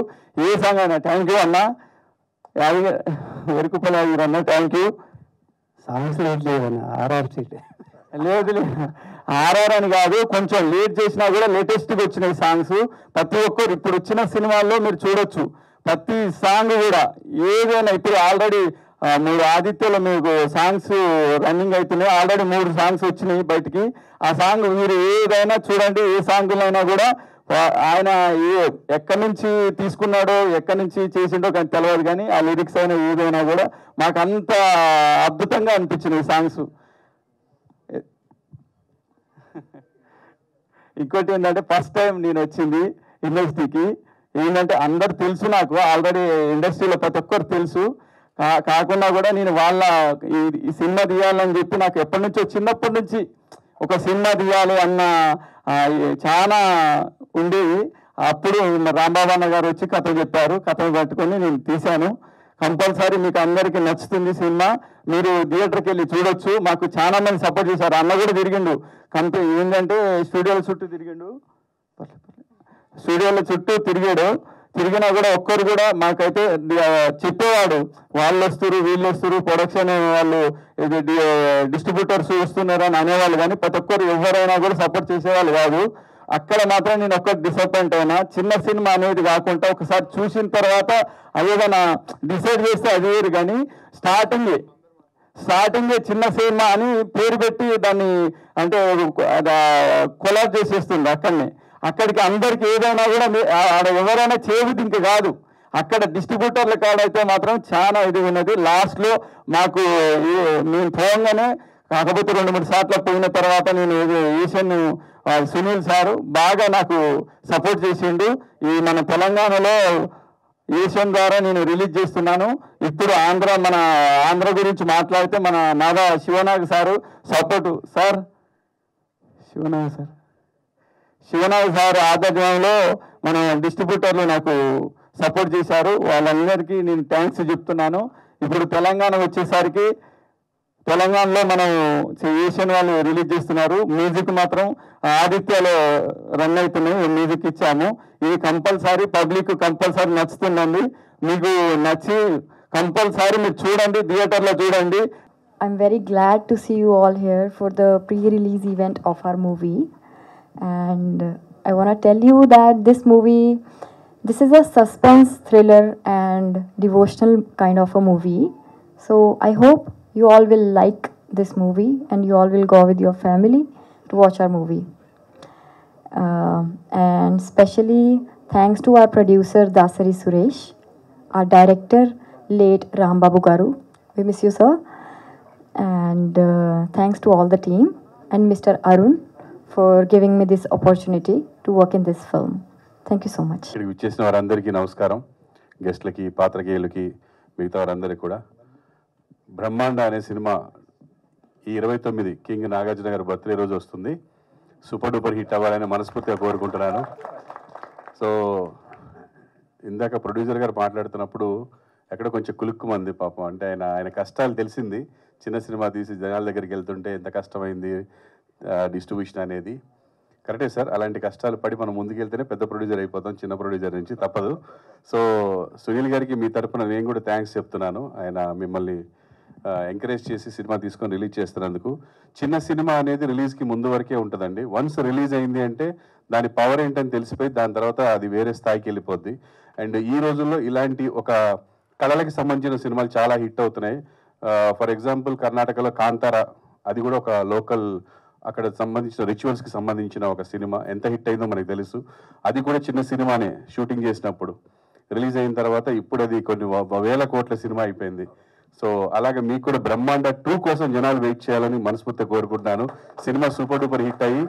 S3: ఏ సాంగ్ అయినా. థ్యాంక్ యూ అన్న వరకుప్పల్ యాదగిరి అన్న, థ్యాంక్ యూ.
S4: సాంగ్స్ లేట్ లేదన్న, ఆర్ఆర్ సీట్
S3: లేదు ఆర్ఆర్ అని కాదు, కొంచెం లేట్ చేసినా కూడా లేటెస్ట్గా వచ్చినాయి సాంగ్స్. ప్రతి ఒక్కరు ఇప్పుడు వచ్చిన సినిమాల్లో మీరు చూడొచ్చు, ప్రతి సాంగ్ కూడా ఏదైనా. ఇప్పుడు ఆల్రెడీ 3 ఆదిత్యలో మీకు సాంగ్స్ రన్నింగ్ అవుతున్నాయి. ఆల్రెడీ 3 సాంగ్స్ వచ్చినాయి బయటికి. ఆ సాంగ్ మీరు ఏదైనా చూడండి, ఏ సాంగ్లైనా కూడా ఆయన ఎక్కడి నుంచి తీసుకున్నాడో, ఎక్కడి నుంచి చేసిండో కానీ తెలియదు, కానీ ఆ లిరిక్స్ అయినా ఏదైనా కూడా మాకు అంత అద్భుతంగా అనిపించినాయి సాంగ్స్. ఇంకోటి ఏంటంటే, ఫస్ట్ టైం నేను వచ్చింది ఇండస్ట్రీకి. ఏంటంటే అందరు తెలుసు నాకు, ఆల్రెడీ ఇండస్ట్రీలో ప్రతి ఒక్కరు తెలుసు. కాకుండా కూడా నేను వాళ్ళ ఈ సినిమా తీయాలని చెప్పి నాకు ఎప్పటి నుంచో, చిన్నప్పటి నుంచి ఒక సినిమా తీయాలి అన్న చాలా ఉండేది. అప్పుడు రాంబాబు అన్న గారు వచ్చి కథ చెప్పారు. కథ పట్టుకొని నేను తీశాను. కంపల్సరీ మీకు అందరికీ నచ్చుతుంది సినిమా. మీరు థియేటర్కి వెళ్ళి చూడొచ్చు. మాకు చాలా మంది సపోర్ట్ చేశారు. అన్న కూడా తిరిగిండు ఏంటంటే స్టూడియోల చుట్టూ తిరిగాడు. తిరిగినా కూడా ఒక్కరు కూడా మాకైతే చెప్పేవాడు, వాళ్ళు వస్తారు, వీళ్ళు వస్తారు, ప్రొడక్షన్ వాళ్ళు డిస్ట్రిబ్యూటర్స్ వస్తున్నారు అని అనేవాళ్ళు, కానీ ప్రతి ఒక్కరు ఎవరైనా కూడా సపోర్ట్ చేసేవాళ్ళు కాదు. అక్కడ మాత్రం నేను ఒక్కటి డిసప్పాయింట్ అయినా. చిన్న సినిమా అనేది కాకుండా ఒకసారి చూసిన తర్వాత అదేదైనా డిసైడ్ చేస్తే అది వేరు, కానీ స్టార్టింగే చిన్న సినిమా అని పేరు పెట్టి దాన్ని అంటే కొలాబ్ చేసేస్తుంది. అక్కడికి అందరికి ఏదైనా కూడా ఆడ ఎవరైనా చేయబుద్ధి ఇంక కాదు. అక్కడ డిస్ట్రిబ్యూటర్ల కాడైతే మాత్రం చాలా ఇది ఉన్నది. లాస్ట్లో మాకు మేము పోగానే, కాకపోతే 2-3 సార్లు పోయిన తర్వాత నేను ఏషియన్ సునీల్ సారు బాగా నాకు సపోర్ట్ చేసిండు. ఈ మన తెలంగాణలో ఏషియన్ ద్వారా నేను రిలీజ్ చేస్తున్నాను. ఇప్పుడు మన ఆంధ్ర గురించి మాట్లాడితే మన నాదా Sivanag sir support sir, Sivanag sir ఆధ్వర్యంలో మన డిస్ట్రిబ్యూటర్లు నాకు సపోర్ట్ చేశారు. వాళ్ళందరికీ నేను థ్యాంక్స్ చెప్తున్నాను. ఇప్పుడు తెలంగాణ వచ్చేసరికి తెలంగాణలో మనం ఏషియన్ వాళ్ళు రిలీజ్ చేస్తున్నారు. మ్యూజిక్ మాత్రం ఆదిత్యలో రన్ అవుతున్నాయి, మ్యూజిక్ ఇచ్చాము. ఇది కంపల్సరీ పబ్లిక్ కంపల్సరీ నచ్చుతుందండి. మీకు నచ్చి కంపల్సరీ మీరు చూడండి, థియేటర్లో చూడండి.
S5: I'm very glad to see you all here for the pre-release event of our movie. And I want to tell you that this is a suspense thriller and devotional kind of a movie. So I hope you all will like this movie and you all will go with your family to watch our movie. And especially thanks to our producer Dasari Suresh, our director late Rambabu Garu. We miss you, sir. And thanks to all the team and Mr. Arun for giving me this opportunity to work in this film. Thank you so much.
S6: ఇక్కడికి వచ్చేసిన వారందరికీ నమస్కారం, గెస్ట్లకి, పాత్రికేయులకి, మిగతా వారందరికీ కూడా. బ్రహ్మాండ అనే cinema ఈ 29 king Nagarjuna గారి బర్త్డే రోజు వస్తుంది. సూపర్ డూపర్ హిట్ అవ్వాలని మనస్ఫూర్తిగా కోరుకుంటున్నాను. సో ఇందాక ప్రొడ్యూసర్ గారు మాట్లాడుతున్నప్పుడు ఎక్కడ కొంచెం కులుక్కుమంది పాపం. అంటే ఆయన కష్టాలు తెలిసింది. చిన్న సినిమా తీసి జనాల దగ్గరికి వెళ్తుంటే ఎంత కష్టమైంది డిస్ట్రిబ్యూషన్ అనేది. కరెక్టే సార్, అలాంటి కష్టాలు పడి మనం ముందుకెళ్తేనే పెద్ద ప్రొడ్యూసర్ అయిపోతాం, చిన్న ప్రొడ్యూసర్ నుంచి తప్పదు. సో సునీల్ గారికి మీ తరఫున నేను కూడా థ్యాంక్స్ చెప్తున్నాను. ఆయన మిమ్మల్ని ఎంకరేజ్ చేసి సినిమా తీసుకొని రిలీజ్ చేస్తున్నందుకు. చిన్న సినిమా అనేది రిలీజ్కి ముందు వరకే ఉంటుందండి. వన్స్ రిలీజ్ అయింది అంటే దాని పవర్ ఏంటని తెలిసిపోయి దాని తర్వాత అది వేరే స్థాయికి వెళ్ళిపోద్ది. అండ్ ఈ రోజుల్లో ఇలాంటి ఒక కళలకి సంబంధించిన సినిమాలు చాలా హిట్ అవుతున్నాయి. ఫర్ ఎగ్జాంపుల్ కర్ణాటకలో కాంతారా, అది కూడా ఒక లోకల్ అక్కడ సంబంధించిన రిచువల్స్కి సంబంధించిన ఒక సినిమా. ఎంత హిట్ అయిందో మనకు తెలుసు. అది కూడా చిన్న సినిమానే షూటింగ్ చేసినప్పుడు. రిలీజ్ అయిన తర్వాత ఇప్పుడు అది కొన్ని వేల కోట్ల సినిమా అయిపోయింది. సో అలాగే మీకు కూడా బ్రహ్మాండ 2 కోసం జనాలు వెయిట్ చేయాలని మనస్ఫూర్తిగా కోరుకుంటున్నాను. సినిమా సూపర్ డూపర్ హిట్ అయ్యి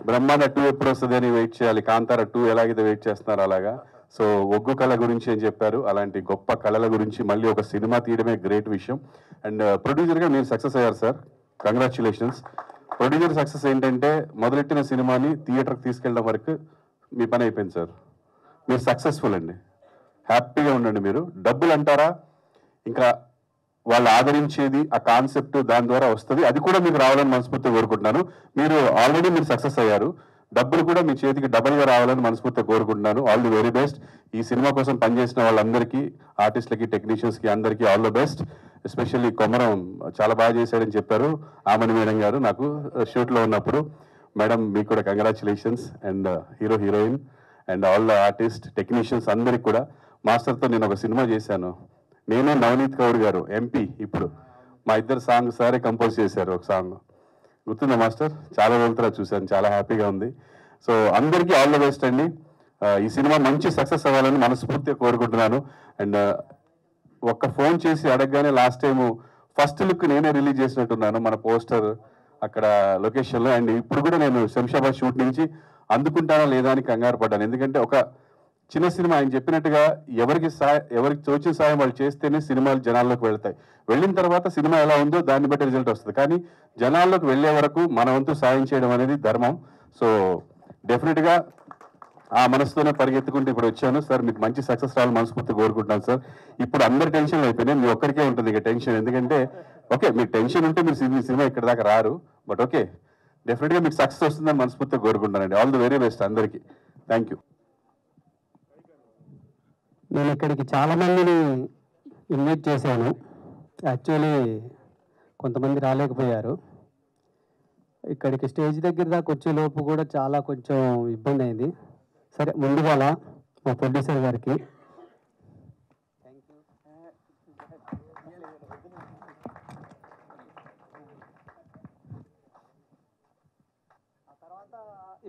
S6: బ్రహ్మాండ 2 ఎప్పుడు వస్తుంది అని వెయిట్ చేయాలి. కాంతారా 2 ఎలాగైతే వెయిట్ చేస్తున్నారో అలాగా. సో ఒగ్గు కళ గురించి ఏం చెప్పారు, అలాంటి గొప్ప కళల గురించి మళ్ళీ ఒక సినిమా తీయడమే గ్రేట్ విషయం. అండ్ ప్రొడ్యూసర్గా మీరు సక్సెస్ అయ్యారు సార్, కంగ్రాచులేషన్స్. ప్రొడ్యూసర్ సక్సెస్ ఏంటంటే మొదలెట్టిన సినిమాని థియేటర్కి తీసుకెళ్ళడం వరకు మీ పని అయిపోయింది సార్. మీరు సక్సెస్ఫుల్ అండి, హ్యాపీగా ఉండండి. మీరు డబ్బులు అంటారా, ఇంకా వాళ్ళు ఆదరించేది ఆ కాన్సెప్ట్ దాని ద్వారా వస్తుంది, అది కూడా మీకు రావాలని మనస్ఫూర్తిగా కోరుకుంటున్నాను. మీరు ఆల్రెడీ మీరు సక్సెస్ అయ్యారు, డబ్బులు కూడా మీ చేతికి డబల్గా రావాలని మనస్ఫూర్తిగా కోరుకుంటున్నాను. All the very best. ఈ సినిమా కోసం పనిచేసిన వాళ్ళందరికీ, ఆర్టిస్టులకి, టెక్నీషియన్స్కి అందరికీ all the best. Especially Komaram చాలా బాగా చేశాడని చెప్పారు ఆమని మేడం గారు నాకు షూట్లో ఉన్నప్పుడు. మేడం మీకు కూడా congratulations. And hero, heroine and all the artist, technicians అందరికి కూడా. మాస్టర్తో నేను ఒక సినిమా చేశాను, నేను నవనీత్ కౌర్ గారు ఎంపీ, ఇప్పుడు మా ఇద్దరు సాంగ్ సారే కంపోజ్ చేశారు. ఒక సాంగ్ గుర్తుందా మాస్టర్? చాలా రోజుల తర్వాత చూశాను, చాలా హ్యాపీగా ఉంది. సో అందరికీ ఆల్ ద బెస్ట్ అండి. ఈ సినిమా మంచి సక్సెస్ అవ్వాలని మనస్ఫూర్తిగా కోరుకుంటున్నాను. అండ్ ఒక్క ఫోన్ చేసి అడగగానే లాస్ట్ టైము ఫస్ట్ లుక్ నేనే రిలీజ్ చేసినట్టున్నాను మన పోస్టర్ అక్కడ లొకేషన్లో. అండ్ ఇప్పుడు కూడా నేను శంషాబాద్ షూట్ నుంచి అందుకుంటానా లేదా అని కంగారు పడ్డాను. ఎందుకంటే ఒక చిన్న సినిమా, ఆయన చెప్పినట్టుగా ఎవరికి తోచిన సాయం వాళ్ళు చేస్తేనే సినిమాలు జనాల్లోకి వెళ్తాయి. వెళ్ళిన తర్వాత సినిమా ఎలా ఉందో దాన్ని బట్టి రిజల్ట్ వస్తుంది. కానీ జనాల్లోకి వెళ్ళే వరకు మన వంతు సాయం చేయడం అనేది ధర్మం. సో డెఫినెట్గా ఆ మనసుతోనే పరిగెత్తుకుంటూ ఇప్పుడు వచ్చాను సార్. మీకు మంచి సక్సెస్ రావాలని మనస్ఫూర్తి కోరుకుంటున్నాను సార్. ఇప్పుడు అందరి టెన్షన్లు అయిపోయినాయి, మీ ఒక్కరికే ఉంటుంది ఇక టెన్షన్. ఎందుకంటే ఓకే, మీకు టెన్షన్ ఉంటే మీరు సినిమా ఇక్కడ దాకా రారు, బట్ ఓకే డెఫినెట్గా మీకు సక్సెస్ వస్తుందని మనస్ఫూర్తిగా కోరుకుంటానండి. ఆల్ ది వెరీ బెస్ట్ అందరికీ. Thank you.
S3: నేను ఇక్కడికి చాలామందిని ఇన్వైట్ చేశాను, యాక్చువల్లీ కొంతమంది రాలేకపోయారు. ఇక్కడికి స్టేజ్ దగ్గర దాకా వచ్చే లోపు కూడా చాలా కొంచెం ఇబ్బంది అయింది. సరే, ముందుగా మా ప్రొడ్యూసర్ గారికి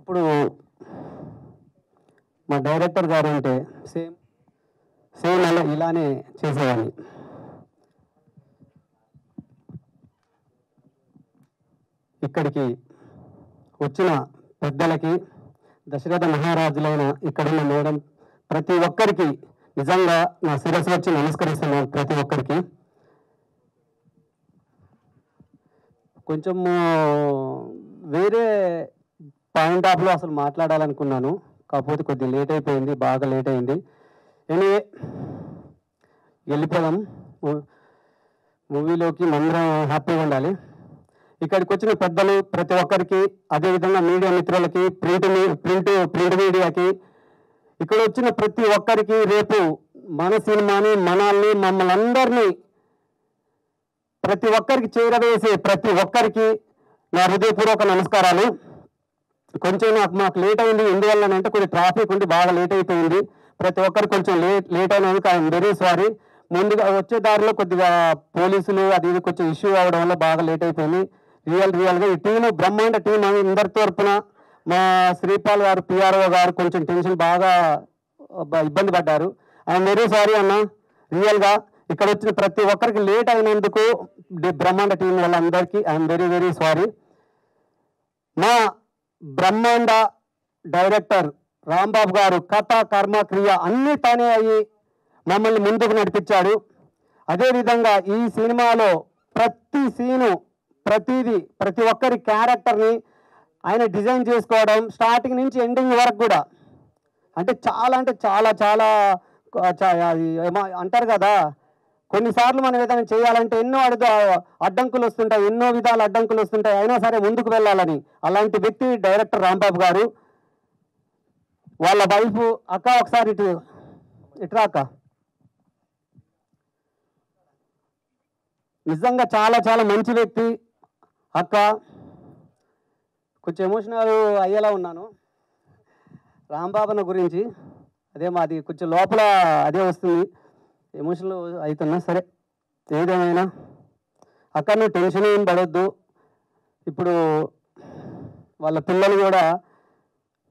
S3: ఇప్పుడు మా డైరెక్టర్ గారు అంటే సేమ్ అలా ఇలానే చేసేవాడిని. ఇక్కడికి వచ్చిన పెద్దలకి, దశరథ మహారాజులైన ఇక్కడున్న మేడం, ప్రతి ఒక్కరికి నిజంగా నా శిరస్సు వచ్చి నమస్కరిస్తున్నాను. ప్రతి ఒక్కరికి కొంచెము వేరే పాయింట్ ఆఫ్లో అసలు మాట్లాడాలనుకున్నాను, కాకపోతే కొద్దిగా లేట్ అయిపోయింది, బాగా లేట్ అయింది. ఎనీవే వెళ్ళిపోదాం మూవీలోకి. అందరం హ్యాపీగా ఉండాలి. ఇక్కడికి వచ్చిన పెద్దలు ప్రతి ఒక్కరికి, అదేవిధంగా మీడియా మిత్రులకి, ప్రింట్ మీడియాకి, ఇక్కడ వచ్చిన ప్రతి ఒక్కరికి, రేపు మన సినిమాని, మమ్మల్ని అందరినీ ప్రతి ఒక్కరికి చేరవేసే ప్రతి ఒక్కరికి నా హృదయపూర్వక నమస్కారాలు. కొంచెం మాకు లేట్ అయింది, ఎందువల్లనంటే కొంచెం ట్రాఫిక్ ఉండి బాగా లేట్ అయిపోయింది. ప్రతి ఒక్కరు కొంచెం లేట్ అయినందుకు ఐఎమ్ వెరీ సారీ. ముందుగా వచ్చే దారిలో కొద్దిగా పోలీసులు అది ఇది కొంచెం ఇష్యూ అవ్వడం వల్ల బాగా లేట్ అయిపోయింది. రియల్గా ఈ టీము, బ్రహ్మాండ టీం అందరి తరపున మా శ్రీపాల్ గారు, పిఆర్ఓ గారు కొంచెం టెన్షన్ బాగా ఇబ్బంది పడ్డారు. ఐఎమ్ వెరీ సారీ అన్న. రియల్గా ఇక్కడ వచ్చిన ప్రతి ఒక్కరికి లేట్ అయినందుకు బ్రహ్మాండ టీం వాళ్ళందరికీ ఐఎమ్ వెరీ వెరీ సారీ. మా బ్రహ్మాండ డైరెక్టర్ రాంబాబు గారు కథ, కర్మ, క్రియ అన్నీ తానే అయ్యి మమ్మల్ని ముందుకు నడిపించాడు. అదేవిధంగా ఈ సినిమాలో ప్రతి సీను, ప్రతి ఒక్కరి క్యారెక్టర్ని ఆయన డిజైన్ చేసుకోవడం, స్టార్టింగ్ నుంచి ఎండింగ్ వరకు కూడా అంటే చాలా అంటారు కదా, కొన్నిసార్లు మనం ఏదైనా చేయాలంటే ఎన్నో అడ్డంకులు వస్తుంటాయి, ఎన్నో విధాల అడ్డంకులు వస్తుంటాయి, అయినా సరే ముందుకు వెళ్ళాలని. అలాంటి వ్యక్తి డైరెక్టర్ రాంబాబు గారు. వాళ్ళ వైఫ్ అక్క, ఒకసారి ఇట్రా అక్క. నిజంగా చాలా మంచి వ్యక్తి అక్క. కొంచెం ఎమోషనల్ అయ్యేలా ఉన్నాను రాంబాబున గురించి. అదే మాది కొంచెం లోపల అదే వస్తుంది, ఎమోషనల్ అవుతున్నా. సరే, ఏదేమైనా అక్క నువ్వు టెన్షన్ ఏం పడొద్దు. ఇప్పుడు వాళ్ళ పిల్లలు కూడా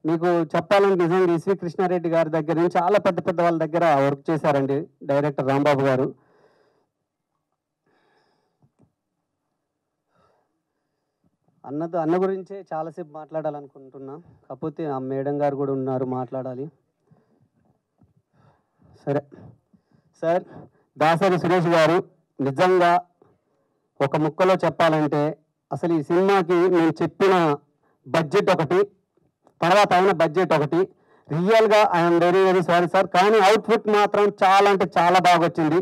S3: మీకు చెప్పాలని నిజంగా ఎస్వి కృష్ణారెడ్డి గారి దగ్గర నుంచి చాలా పెద్ద వాళ్ళ దగ్గర వర్క్ చేశారండి డైరెక్టర్ రాంబాబు గారు. అన్న గురించే చాలాసేపు మాట్లాడాలనుకుంటున్నా, కాకపోతే ఆ మేడం గారు కూడా ఉన్నారు, మాట్లాడాలి. సరే సార్, దాసరి సురేష్ గారు నిజంగా ఒక ముక్కలో చెప్పాలంటే అసలు ఈ సినిమాకి నేను చెప్పిన బడ్జెట్ ఒకటి, తర్వాత అయిన బడ్జెట్ ఒకటి. రియల్గా I'm very very sorry sir, కానీ అవుట్పుట్ మాత్రం చాలా అంటే చాలా బాగా వచ్చింది.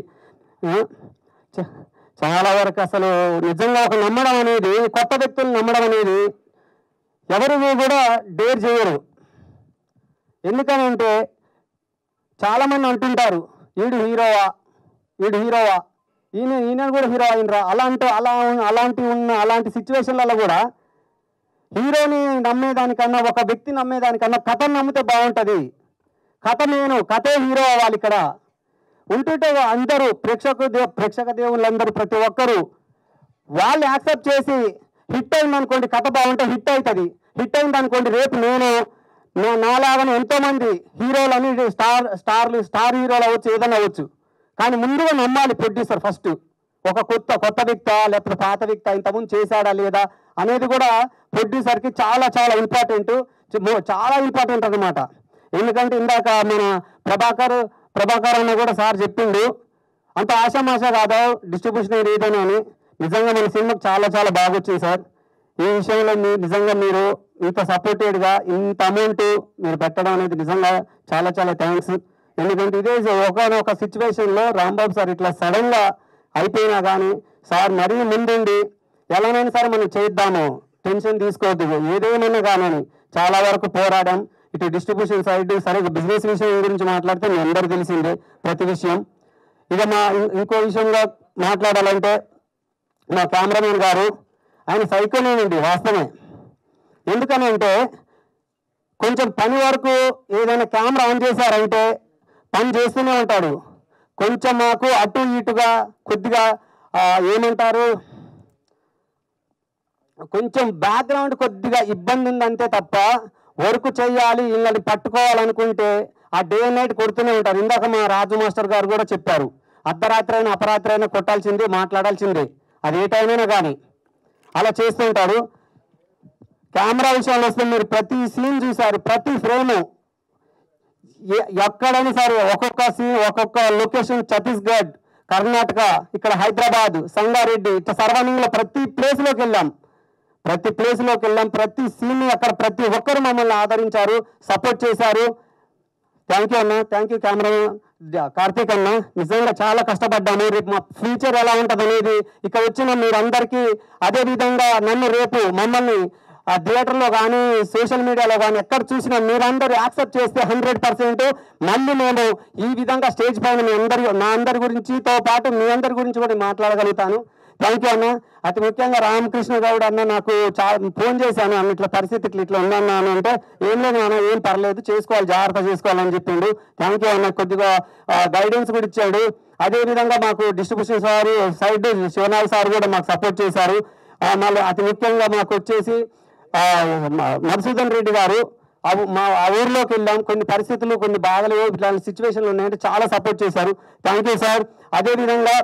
S3: చాలా వరకు అసలు నిజంగా ఒక నమ్మడం అనేది, కొత్త వ్యక్తులు నమ్మడం అనేది ఎవరు కూడా డేర్ చేయరు. ఎందుకనంటే చాలామంది అంటుంటారు వీడు హీరోవా, ఈయన కూడా హీరో అయినరా, అలాంటి సిచ్యువేషన్లలో కూడా హీరోని నమ్మేదానికన్నా, ఒక వ్యక్తి నమ్మేదానికన్నా కథను నమ్మితే బాగుంటుంది. కథే హీరో అవ్వాలి. ఇక్కడ ఉంటుంటే అందరూ ప్రేక్షక దేవుళ్ళందరూ ప్రతి ఒక్కరూ వాళ్ళు యాక్సెప్ట్ చేసి హిట్ అయిందనుకోండి, కథ బాగుంటే హిట్ అవుతుంది. హిట్ అయిందనుకోండి, రేపు నాలాగానే ఎంతోమంది హీరోలని స్టార్ హీరోలు అవ్వచ్చు, ఏదైనా అవ్వచ్చు. కానీ ముందుగా నమ్మాలి ప్రొడ్యూసర్ ఫస్ట్. ఒక కొత్త వ్యక్తి లేకపోతే పాత వ్యక్తి ఇంతకుముందు చేశాడా లేదా అనేది కూడా ప్రొడ్యూసర్కి చాలా చాలా ఇంపార్టెంట్ అనమాట. ఎందుకంటే ఇందాక మన ప్రభాకర్ అన్న కూడా సార్ చెప్పిండు, అంత ఆశామాష కాదా డిస్ట్రిబ్యూషన్ ఏదైనా అని. నిజంగా మన సినిమాకి చాలా చాలా బాగా వచ్చింది సార్. ఈ విషయంలో నిజంగా మీరు ఇంత సపోర్టెడ్గా ఇంత అమౌంట్ మీరు పెట్టడం అనేది నిజంగా చాలా చాలా థ్యాంక్స్. ఎందుకంటే ఇదే ఒక సిచ్యువేషన్లో రాంబాబు సార్ ఇట్లా సడన్గా అయిపోయినా కానీ సార్ మరీ ముందుండి ఎలానైనా సరే మనం చేద్దాము, టెన్షన్ తీసుకోవద్దు, ఏదేమైనా కానీ చాలా వరకు పోరాడాం. ఇటు డిస్ట్రిబ్యూషన్ సైడ్ సరే, బిజినెస్ విషయం గురించి మాట్లాడితే మీ అందరూ తెలిసిందే ప్రతి విషయం. ఇక ఇంకో విషయంగా మాట్లాడాలంటే మా కెమెరామెన్ గారు ఆయన సైకోనేనండి వాస్తవమే. ఎందుకనంటే కొంచెం పని వరకు ఏదైనా కెమెరా ఆన్ చేశారంటే పని చేస్తూనే ఉంటాడు. కొంచెం మాకు అటు ఇటుగా కొద్దిగా ఏమంటారు, కొంచెం బ్యాక్గ్రౌండ్ కొద్దిగా ఇబ్బంది ఉందంతే తప్ప వర్క్ చేయాలి వీళ్ళని పట్టుకోవాలనుకుంటే ఆ డే నైట్ కొడుతూనే ఉంటారు. ఇందాక మా రాజు మాస్టర్ గారు కూడా చెప్పారు, అర్ధరాత్రి అయినా అపరాత్రి అయినా కొట్టాల్సిందే, మాట్లాడాల్సిందే, అది ఏ టైం అయినా కానీ అలా చేస్తూ ఉంటారు. కెమెరా విషయంలో వస్తే మీరు ప్రతి సీన్ చూశారు, ప్రతి ఫ్రేము ఎక్కడైనా సరే ఒక్కొక్క సీన్ ఒక్కొక్క లొకేషన్, ఛత్తీస్గఢ్, కర్ణాటక, ఇక్కడ హైదరాబాద్, సంగారెడ్డి, ఇట్లా సర్వనింగ్లో ప్రతి ప్లేస్లోకి వెళ్ళాం. ప్రతి సీన్ అక్కడ ప్రతి ఒక్కరు మమ్మల్ని ఆదరించారు, సపోర్ట్ చేశారు. థ్యాంక్ యూ అన్న, థ్యాంక్ యూ కెమెరా కార్తీక్ అన్న. నిజంగా చాలా కష్టపడ్డాము. రేపు మా ఫ్యూచర్ ఎలా ఉంటుంది అనేది ఇక్కడ వచ్చిన మీరందరికీ, అదేవిధంగా నన్ను రేపు మమ్మల్ని ఆ థియేటర్లో కానీ సోషల్ మీడియాలో కానీ ఎక్కడ చూసినా మీరందరూ యాక్సెప్ట్ చేస్తే 100% మళ్ళీ మేము ఈ విధంగా స్టేజ్ పైన నా అందరి గురించితో పాటు మీ అందరి గురించి కూడా మాట్లాడగలుగుతాను. థ్యాంక్ యూ అన్న. అతి ముఖ్యంగా రామకృష్ణ గౌడ్ అన్న నాకు ఫోన్ చేశాను, అన్న ఇట్లా పరిస్థితి ఇట్లా ఉందన్నా అని అంటే, ఏం లేదు అన్న, ఏం పర్లేదు, చేసుకోవాలి, జాగ్రత్త చేసుకోవాలని చెప్పిండు. థ్యాంక్ యూ అన్న. కొద్దిగా గైడెన్స్ కూడా ఇచ్చాడు. అదేవిధంగా మాకు distribution sir side Shivanath sir కూడా మాకు సపోర్ట్ చేశారు. మళ్ళీ అతి ముఖ్యంగా మాకు వచ్చేసి మధుసూదన్ రెడ్డి గారు, ఆ ఊర్లోకి వెళ్ళాం, కొన్ని పరిస్థితులు కొన్ని బాధలు ఇట్లాంటి సిచ్యువేషన్లు ఉన్నాయంటే చాలా సపోర్ట్ చేశారు. Thank you sir. అదేవిధంగా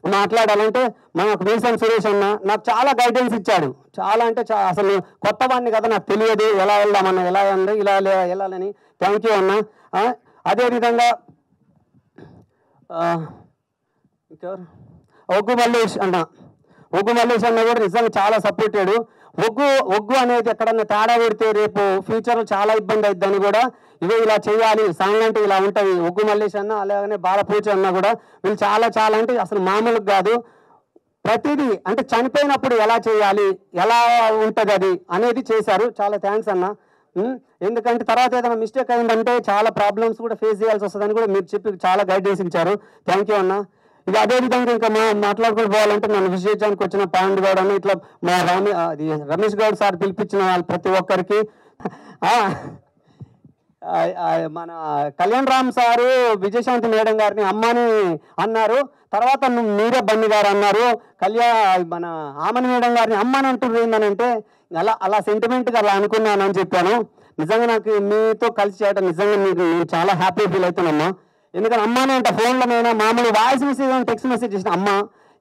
S3: మాట్లాడాలంటే మనకు వీసన్ సురేష్ అన్న నాకు చాలా గైడెన్స్ ఇచ్చాడు. చాలా అంటే అసలు కొత్త వాడిని కదా, నాకు తెలియదు ఎలా వెళ్దామన్న, ఎలా వెళ్ళాలని. థ్యాంక్ యూ అన్న. అదేవిధంగా ఒగ్గు మల్లేష్ అన్న కూడా నిజంగా చాలా సపోర్టెడ్. ఒగ్గు అనేది ఎక్కడన్నా తేడా పెడితే రేపు ఫ్యూచర్లో చాలా ఇబ్బంది అవుతుందని కూడా, ఇవే ఇలా చేయాలి, సాంగ్ అంటే ఇలా ఉంటుంది. ఒగ్గు మల్లేష్ అన్న అలాగనే బాలపూజ అన్న కూడా వీళ్ళు చాలా చాలా అంటే అసలు మామూలుగా కాదు. ప్రతిదీ అంటే చనిపోయినప్పుడు ఎలా చేయాలి, ఎలా ఉంటుంది అది అనేది చేశారు. చాలా థ్యాంక్స్ అన్న. ఎందుకంటే తర్వాత ఏదైనా మిస్టేక్ అయిందంటే చాలా ప్రాబ్లమ్స్ కూడా ఫేస్ చేయాల్సి వస్తుందని కూడా మీరు చెప్పి చాలా గైడెన్స్ ఇచ్చారు. థ్యాంక్ యూ అన్న. ఇక అదేవిధంగా ఇంకా మాట్లాడుకుని పోవాలంటే నన్ను విశేషానికి వచ్చిన పాండ్ గౌడ్ అన్న, ఇట్లా మా రమేష్ గౌడ్ సార్ పిలిపించిన వాళ్ళు ప్రతి ఒక్కరికి, మన కళ్యాణ్ రామ్ సారు విజయశాంతి మేడం గారిని అమ్మని అన్నారు. తర్వాత మీరే బన్ని గారు అన్నారు. మన ఆమని మేడం గారిని అమ్మని అంటున్నారు. ఏంటనంటే అలా సెంటిమెంట్గా అలా అనుకున్నానని చెప్పాను. నిజంగా నాకు మీతో కలిసి చేయడం నిజంగా నేను చాలా హ్యాపీ ఫీల్ అవుతున్నామ్మా. ఎందుకంటే అమ్మానే అంట ఫోన్లోనైనా మామూలు వాయిస్ మెసేజ్ టెక్స్ట్ మెసేజ్ చేసిన అమ్మ,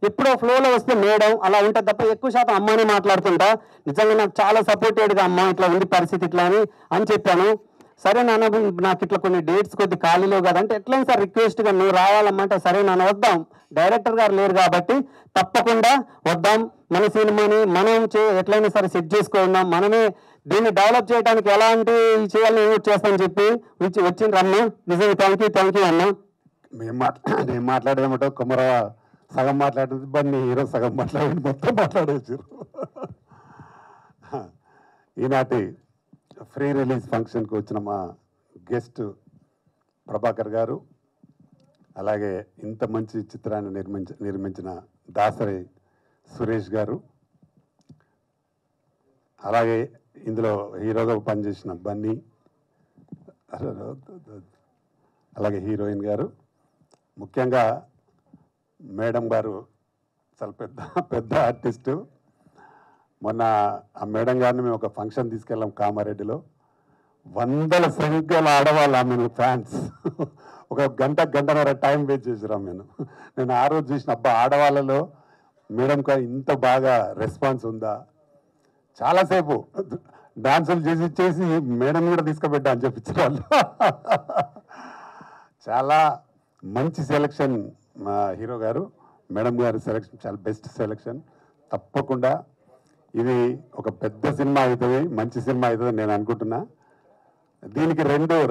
S3: ఎప్పుడో ఫ్లోలో వస్తే మేడం అలా ఉంటుంది తప్ప ఎక్కువ శాతం అమ్మానే మాట్లాడుతుంటా. నిజంగా నాకు చాలా సపోర్టెడ్గా అమ్మ ఇట్లా ఉంది పరిస్థితి ఇట్లా అని చెప్పాను. సరే నాన్న నాకు ఇట్లా కొన్ని డేట్స్ కొద్ది ఖాళీలో కదా అంటే ఎట్లయినా సార్ రిక్వెస్ట్గా నువ్వు రావాలమ్మంటే సరే నాన్న వద్దాం, డైరెక్టర్ గారు లేరు కాబట్టి తప్పకుండా వద్దాం, మన సినిమాని మనం ఎట్లయినా సరే సెట్ చేసుకున్నాం, మనమే దీన్ని డెవలప్ చేయడానికి ఎలాంటి చేయాలని ఏమి చేస్తామని చెప్పి వచ్చిండ్రు అన్న. నిజంగా థ్యాంక్ యూ అన్న.
S6: నేను మాట్లాడేదన్నమాట కుమరవ సగం మాట్లాడేది, బన్నీ హీరో సగం మాట్లాడేది, మొత్తం మాట్లాడేసారు. ఈనాటి ఫ్రీ రిలీజ్ ఫంక్షన్కి వచ్చిన మా గెస్ట్ ప్రభాకర్ గారు, అలాగే ఇంత మంచి చిత్రాన్ని నిర్మించిన దాసరి సురేష్ గారు, అలాగే ఇందులో హీరోగా పనిచేసిన బన్నీ, అలాగే హీరోయిన్ గారు, ముఖ్యంగా మేడం గారు చాలా పెద్ద ఆర్టిస్టు. మొన్న ఆ మేడం గారిని మేము ఒక ఫంక్షన్ తీసుకెళ్ళాం కామారెడ్డిలో. వందల సంఖ్యలో ఆడవాళ్ళు ఆమెను ఫ్యాన్స్. ఒక గంటన్నర టైం వేస్ట్ చేసారు ఆమెను. నేను ఆ రోజు చూసిన అబ్బా ఆడవాళ్ళలో మేడంకి ఇంత బాగా రెస్పాన్స్ ఉందా, చాలాసేపు డాన్సులు చేసి మేడం కూడా తీసుకుపెట్టా అని చెప్పించారు వాళ్ళు. చాలా మంచి సెలెక్షన్ మా హీరో గారు, మేడం గారి సెలెక్షన్ చాలా బెస్ట్ సెలెక్షన్. తప్పకుండా ఇది ఒక పెద్ద సినిమా అవుతుంది, మంచి సినిమా అవుతుంది నేను అనుకుంటున్నా. దీనికి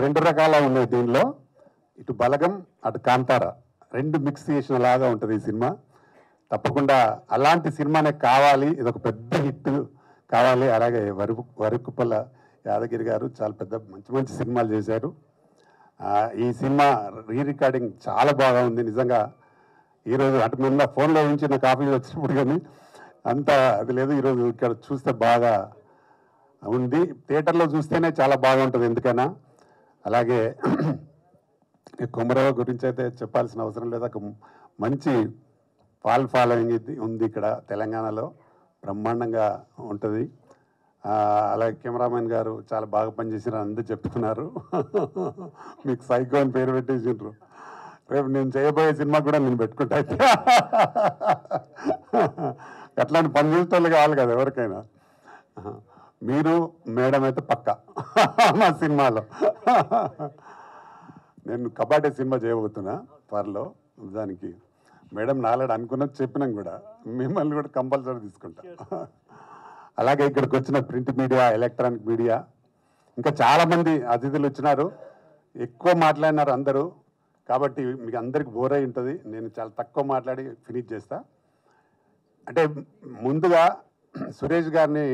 S6: రెండు రకాల ఉన్నాయి దీనిలో, ఇటు బలగం అటు కాంతార రెండు మిక్స్ చేసిన లాగా ఉంటుంది ఈ సినిమా. తప్పకుండా అలాంటి సినిమానే కావాలి, ఇది ఒక పెద్ద హిట్ కావాలి. అలాగే వరకుపల్ల యాదగిరి గారు చాలా మంచి సినిమాలు చేశారు. ఈ సినిమా రికార్డింగ్ చాలా బాగా ఉంది నిజంగా. ఈరోజు అటు మీద ఫోన్లో నుంచి నాకు కాపీ వచ్చినప్పుడు కానీ అంత అది లేదు, ఈరోజు ఇక్కడ చూస్తే బాగా ఉంది. థియేటర్లో చూస్తేనే చాలా బాగుంటుంది ఎందుకైనా. అలాగే కుమరవ గురించి అయితే చెప్పాల్సిన అవసరం లేదు, ఒక మంచి ఫాలోయింగ్ ఉంది ఇక్కడ తెలంగాణలో, బ్రహ్మాండంగా ఉంటుంది. అలాగే కెమెరామెన్ గారు చాలా బాగా పనిచేసిన అందరూ చెప్తున్నారు. మీకు సైకో అని పేరు పెట్టేసిండ్రు. రేపు నేను చేయబోయే సినిమా కూడా నేను పెట్టుకుంటా. అయితే అట్లాంటి పని చేసేటోళ్ళు కావాలి కదా ఎవరికైనా. మీరు మేడం అయితే పక్కా మా సినిమాలో. నేను కబాడీ సినిమా చేయబోతున్నా త్వరలో, దానికి మేడం నాలాడు అనుకున్నా చెప్పినాం కూడా, మిమ్మల్ని కూడా కంపల్సరీ తీసుకుంటా. అలాగే ఇక్కడికి వచ్చిన ప్రింట్ మీడియా, ఎలక్ట్రానిక్ మీడియా, ఇంకా చాలామంది అతిథులు వచ్చినారు. ఎక్కువ మాట్లాడినారు అందరూ, కాబట్టి మీకు అందరికి బోర్ అయి ఉంటుంది. నేను చాలా తక్కువ మాట్లాడి ఫినిష్ చేస్తా. అంటే ముందుగా సురేష్ గారిని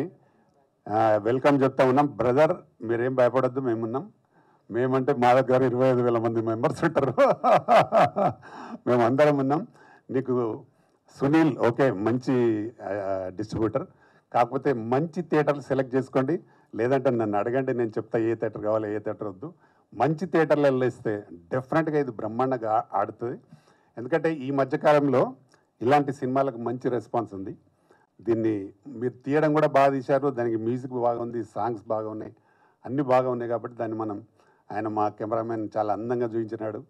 S6: వెల్కమ్ చెప్తా ఉన్నాం. బ్రదర్ మీరేం భయపడద్దు, మేమున్నాం. మేమంటే మా దగ్గర 25,000 మంది మెంబర్స్ ఉంటారు. మేమందరం ఉన్నాం. నీకు సునీల్ ఓకే మంచి డిస్ట్రిబ్యూటర్, కాకపోతే మంచి థియేటర్లు సెలెక్ట్ చేసుకోండి, లేదంటే నన్ను అడగండి, నేను చెప్తా ఏ థియేటర్ కావాలి ఏ థియేటర్ వద్దు. మంచి థియేటర్లు వెళ్ళేస్తే డెఫినెట్గా ఇది బ్రహ్మాండంగా ఆడుతుంది. ఎందుకంటే ఈ మధ్యకాలంలో ఇలాంటి సినిమాలకు మంచి రెస్పాన్స్ ఉంది. దీన్ని మీరు తీయడం కూడా బాగా తీశారు, దానికి మ్యూజిక్ బాగా ఉంది, సాంగ్స్ బాగా ఉన్నాయి, అన్నీ బాగా ఉన్నాయి. కాబట్టి దాన్ని ఆయన మా కెమెరామెన్ చాలా అందంగా చూపించినాడు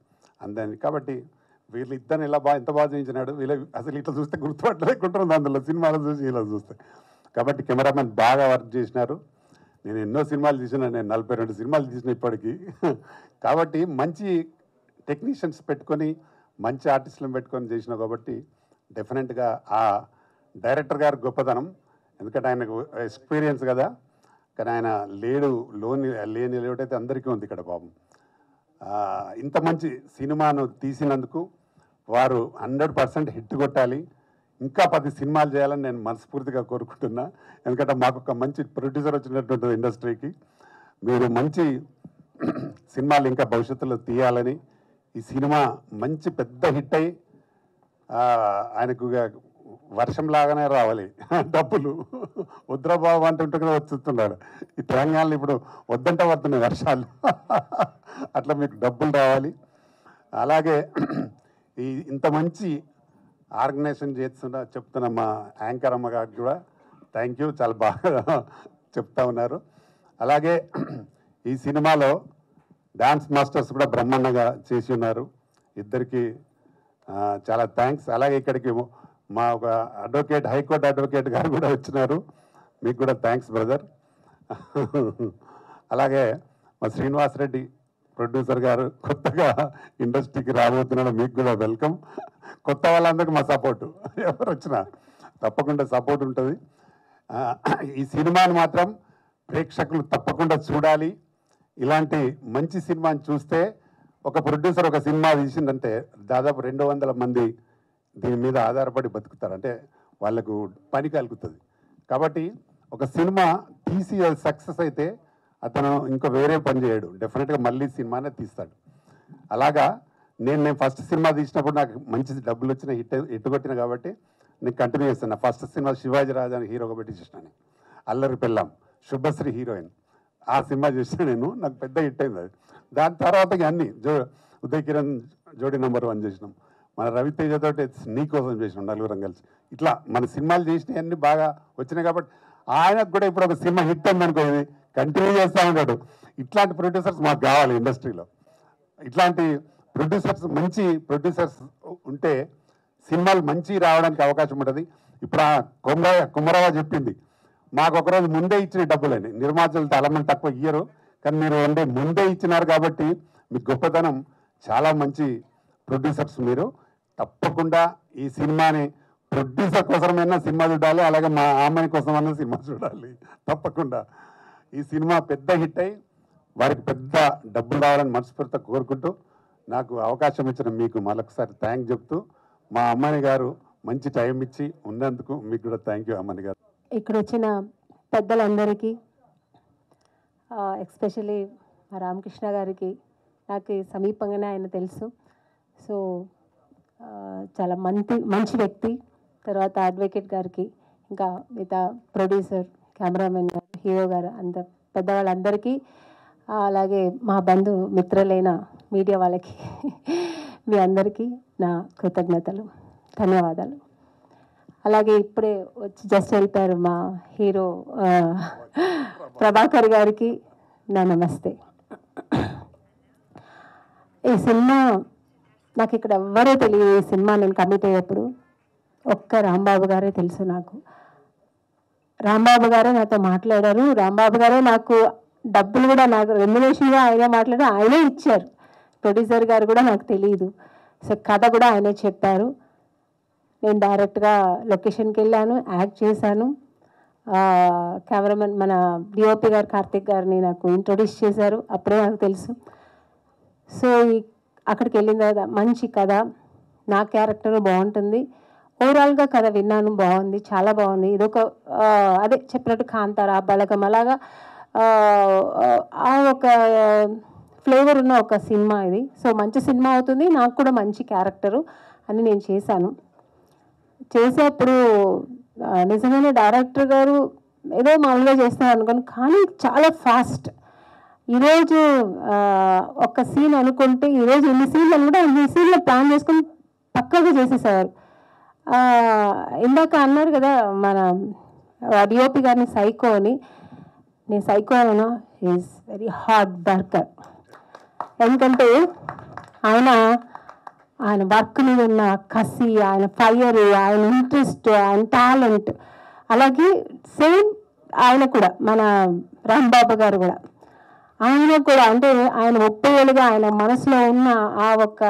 S6: అందాన్ని. కాబట్టి వీళ్ళు ఇద్దరిని ఎంత బాగా చూపించినాడు. వీళ్ళ అసలు ఇట్లా చూస్తే గుర్తుపట్టలేకుంటుంది అందులో సినిమాలో చూసి ఇలా చూస్తే. కాబట్టి కెమెరామెన్ బాగా వర్క్ చేసినారు. నేను ఎన్నో సినిమాలు తీసిన, నేను 42 సినిమాలు తీసిన ఇప్పటికీ. కాబట్టి మంచి టెక్నీషియన్స్ పెట్టుకొని మంచి ఆర్టిస్టులను పెట్టుకొని చేసిన కాబట్టి డెఫినెట్గా ఆ డైరెక్టర్ గారి గొప్పతనం. ఎందుకంటే ఆయనకు ఎక్స్పీరియన్స్ కదా, కానీ ఆయన లేని లేడైతే అందరికీ ఉంది ఇక్కడ పాపం. ఇంత మంచి సినిమాను తీసినందుకు వారు 100% హిట్ కొట్టాలి, ఇంకా 10 సినిమాలు చేయాలని నేను మనస్ఫూర్తిగా కోరుకుంటున్నా. ఎందుకంటే మాకు ఒక మంచి ప్రొడ్యూసర్ వచ్చినటువంటి ఇండస్ట్రీకి మీరు మంచి సినిమాలు ఇంకా భవిష్యత్తులో తీయాలని, ఈ సినిమా మంచి పెద్ద హిట్ అయ్యి ఆయనకు వర్షంలాగానే రావాలి డబ్బులు. వద్రబాబు అంటుంటే కదా వచ్చుతున్నాడు. ఈ తెలంగాణలో ఇప్పుడు వద్దంట వస్తున్నాయి వర్షాలు. అట్లా మీకు డబ్బులు రావాలి. అలాగే ఇంత మంచి ఆర్గనైజేషన్ చెప్తున్న మా యాంకర్ అమ్మ గారికి కూడా థ్యాంక్ యూ, చాలా బాగా చెప్తా ఉన్నారు. అలాగే ఈ సినిమాలో డాన్స్ మాస్టర్స్ కూడా బ్రహ్మాండంగా చేసి ఉన్నారు, ఇద్దరికి చాలా థ్యాంక్స్. అలాగే ఇక్కడికి మా ఒక అడ్వకేట్, హైకోర్టు అడ్వకేట్ గారు కూడా వచ్చినారు, మీకు కూడా థ్యాంక్స్ బ్రదర్. అలాగే మా శ్రీనివాసరెడ్డి ప్రొడ్యూసర్ గారు కొత్తగా ఇండస్ట్రీకి రాబోతున్నాడు, మీకు కూడా వెల్కమ్. కొత్త వాళ్ళందరికీ మా సపోర్టు, ఎవరు వచ్చినా తప్పకుండా సపోర్ట్ ఉంటుంది. ఈ సినిమాని మాత్రం ప్రేక్షకులు తప్పకుండా చూడాలి. ఇలాంటి మంచి సినిమాని చూస్తే ఒక ప్రొడ్యూసర్ ఒక సినిమా తీసిందంటే దాదాపు 200 మంది దీని మీద ఆధారపడి బతుకుతారు, అంటే వాళ్ళకు పని కలుగుతుంది. కాబట్టి ఒక సినిమా తీసి సక్సెస్ అయితే అతను ఇంకా వేరే పని చేయడు, డెఫినెట్గా మళ్ళీ సినిమానే తీస్తాడు. అలాగా నేను ఫస్ట్ సినిమా తీసినప్పుడు నాకు మంచి డబ్బులు వచ్చిన హిట్ కొట్టిన కాబట్టి నేను కంటిన్యూ చేస్తాను. నా ఫస్ట్ సినిమా శివాజీ రాజా అని హీరోగా పెట్టి చేసినాను. అల్లరి పెళ్ళాం, శుభశ్రీ హీరోయిన్, ఆ సినిమా చేసిన నేను, నాకు పెద్ద హిట్ అయింది అది. దాని తర్వాత అన్నీ ఉదయ్ కిరణ్ జోడీ నెంబర్ 1 చేసినాం, మన రవితేజతో నీ కోసం చేసినాం, నలుగురం కలిసి. ఇట్లా మన సినిమాలు చేసినవి అన్నీ బాగా వచ్చినాయి కాబట్టి ఆయనకు కూడా ఇప్పుడు ఒక సినిమా హిట్ ఉందనుకో కంటిన్యూ చేస్తూ ఉంటాడు. ఇట్లాంటి ప్రొడ్యూసర్స్ మాకు కావాలి ఇండస్ట్రీలో. ఇట్లాంటి ప్రొడ్యూసర్స్, మంచి ప్రొడ్యూసర్స్ ఉంటే సినిమాలు మంచి రావడానికి అవకాశం ఉంటుంది. ఇప్పుడు ఆ కుమరవ చెప్పింది, మాకు ఒకరోజు ముందే ఇచ్చిన డబ్బులండి. నిర్మాతలు చాలామంది తక్కువ ఇయ్యరు, కానీ మీరు అంటే ముందే ఇచ్చినారు కాబట్టి మీకు గొప్పతనం. చాలా మంచి ప్రొడ్యూసర్స్ మీరు. తప్పకుండా ఈ సినిమాని ప్రొడ్యూసర్ కోసమైనా సినిమా చూడాలి, అలాగే మా అమ్మాయి కోసమైనా సినిమా చూడాలి. తప్పకుండా ఈ సినిమా పెద్ద హిట్ అయ్యి వారికి పెద్ద డబ్బులు రావాలని మనస్ఫూర్తిగా కోరుకుంటూ, నాకు అవకాశం ఇచ్చిన మీకు మరొకసారి థ్యాంక్ చెప్తూ, మా అమ్మాయి గారు మంచి టైం ఇచ్చి ఉన్నందుకు మీకు కూడా థ్యాంక్ యూ అమ్మాయి గారు.
S7: ఇక్కడ వచ్చిన పెద్దలందరికీ, ఎస్పెషలీ రామకృష్ణ గారికి నాకు సమీపంగానే ఆయన తెలుసు. సో చాలా మంచి వ్యక్తి. తర్వాత అడ్వకేట్ గారికి, ఇంకా మిగతా ప్రొడ్యూసర్, కెమెరామెన్ గారు, హీరో గారు, పెద్దవాళ్ళందరికీ, అలాగే మా బంధు మిత్రులైన మీడియా వాళ్ళకి మీ అందరికీ నా కృతజ్ఞతలు, ధన్యవాదాలు. అలాగే ఇప్పుడే వచ్చి జస్ట్ వెళ్ళిపోయారు మా హీరో ప్రభాకర్ గారికి నా నమస్తే. ఈ సినిమా నాకు ఇక్కడ ఎవ్వరూ తెలియదు. ఈ సినిమా నేను కమిట్ అయ్యేప్పుడు ఒక్క రాంబాబు గారే తెలుసు నాకు. రాంబాబు గారే నాతో మాట్లాడారు. రాంబాబు గారే నాకు డబ్బులు కూడా, నాకు రెమ్యునేషన్గా ఆయనే మాట్లాడారు, ఆయనే ఇచ్చారు. ప్రొడ్యూసర్ గారు కూడా నాకు తెలియదు. సో కథ కూడా ఆయనే చెప్పారు. నేను డైరెక్ట్గా లొకేషన్కి వెళ్ళాను, యాక్ట్ చేశాను. కెమెరామెన్ మన డిఓపి గారు కార్తిక్ గారిని నాకు ఇంట్రొడ్యూస్ చేశారు, అప్పుడే నాకు తెలుసు. సో అక్కడికి వెళ్ళిన తర్వాత మంచి కథ, నా క్యారెక్టర్ బాగుంటుంది. ఓవరాల్గా కథ విన్నాను, బాగుంది, చాలా బాగుంది. ఇదొక అదే చెప్పినట్టు కాంతారా, బలగం, అలాగా ఆ ఒక ఫ్లేవర్ ఉన్న ఒక సినిమా ఇది. సో మంచి సినిమా అవుతుంది, నాకు కూడా మంచి క్యారెక్టరు అని నేను చేశాను. చేసేప్పుడు నిజంగానే డైరెక్టర్ గారు ఏదో మామూలుగా చేస్తున్నారు అనుకోను, కానీ చాలా ఫాస్ట్. ఈరోజు ఒక సీన్ అనుకుంటే ఈరోజు ఎన్ని సీన్లు అని కూడా అన్ని సీన్లు ప్లాన్ చేసుకుని పక్కగా చేసేసారు. ఇందాక అన్నారు కదా మన డిఓపి గారిని సైకో అని. నేను psycho Anu, is very hard worker. ఎందుకంటే ఆయన వర్క్ మీద ఉన్న కసి, ఆయన ఫైర్, ఆయన ఇంట్రెస్ట్, ఆయన టాలెంట్, అలాగే సేమ్ ఆయన కూడా మన రాంబాబు గారు కూడా, ఆయన కూడా అంటే ఆయన 30 ఏళ్ళుగా ఆయన మనసులో ఉన్న ఆ ఒక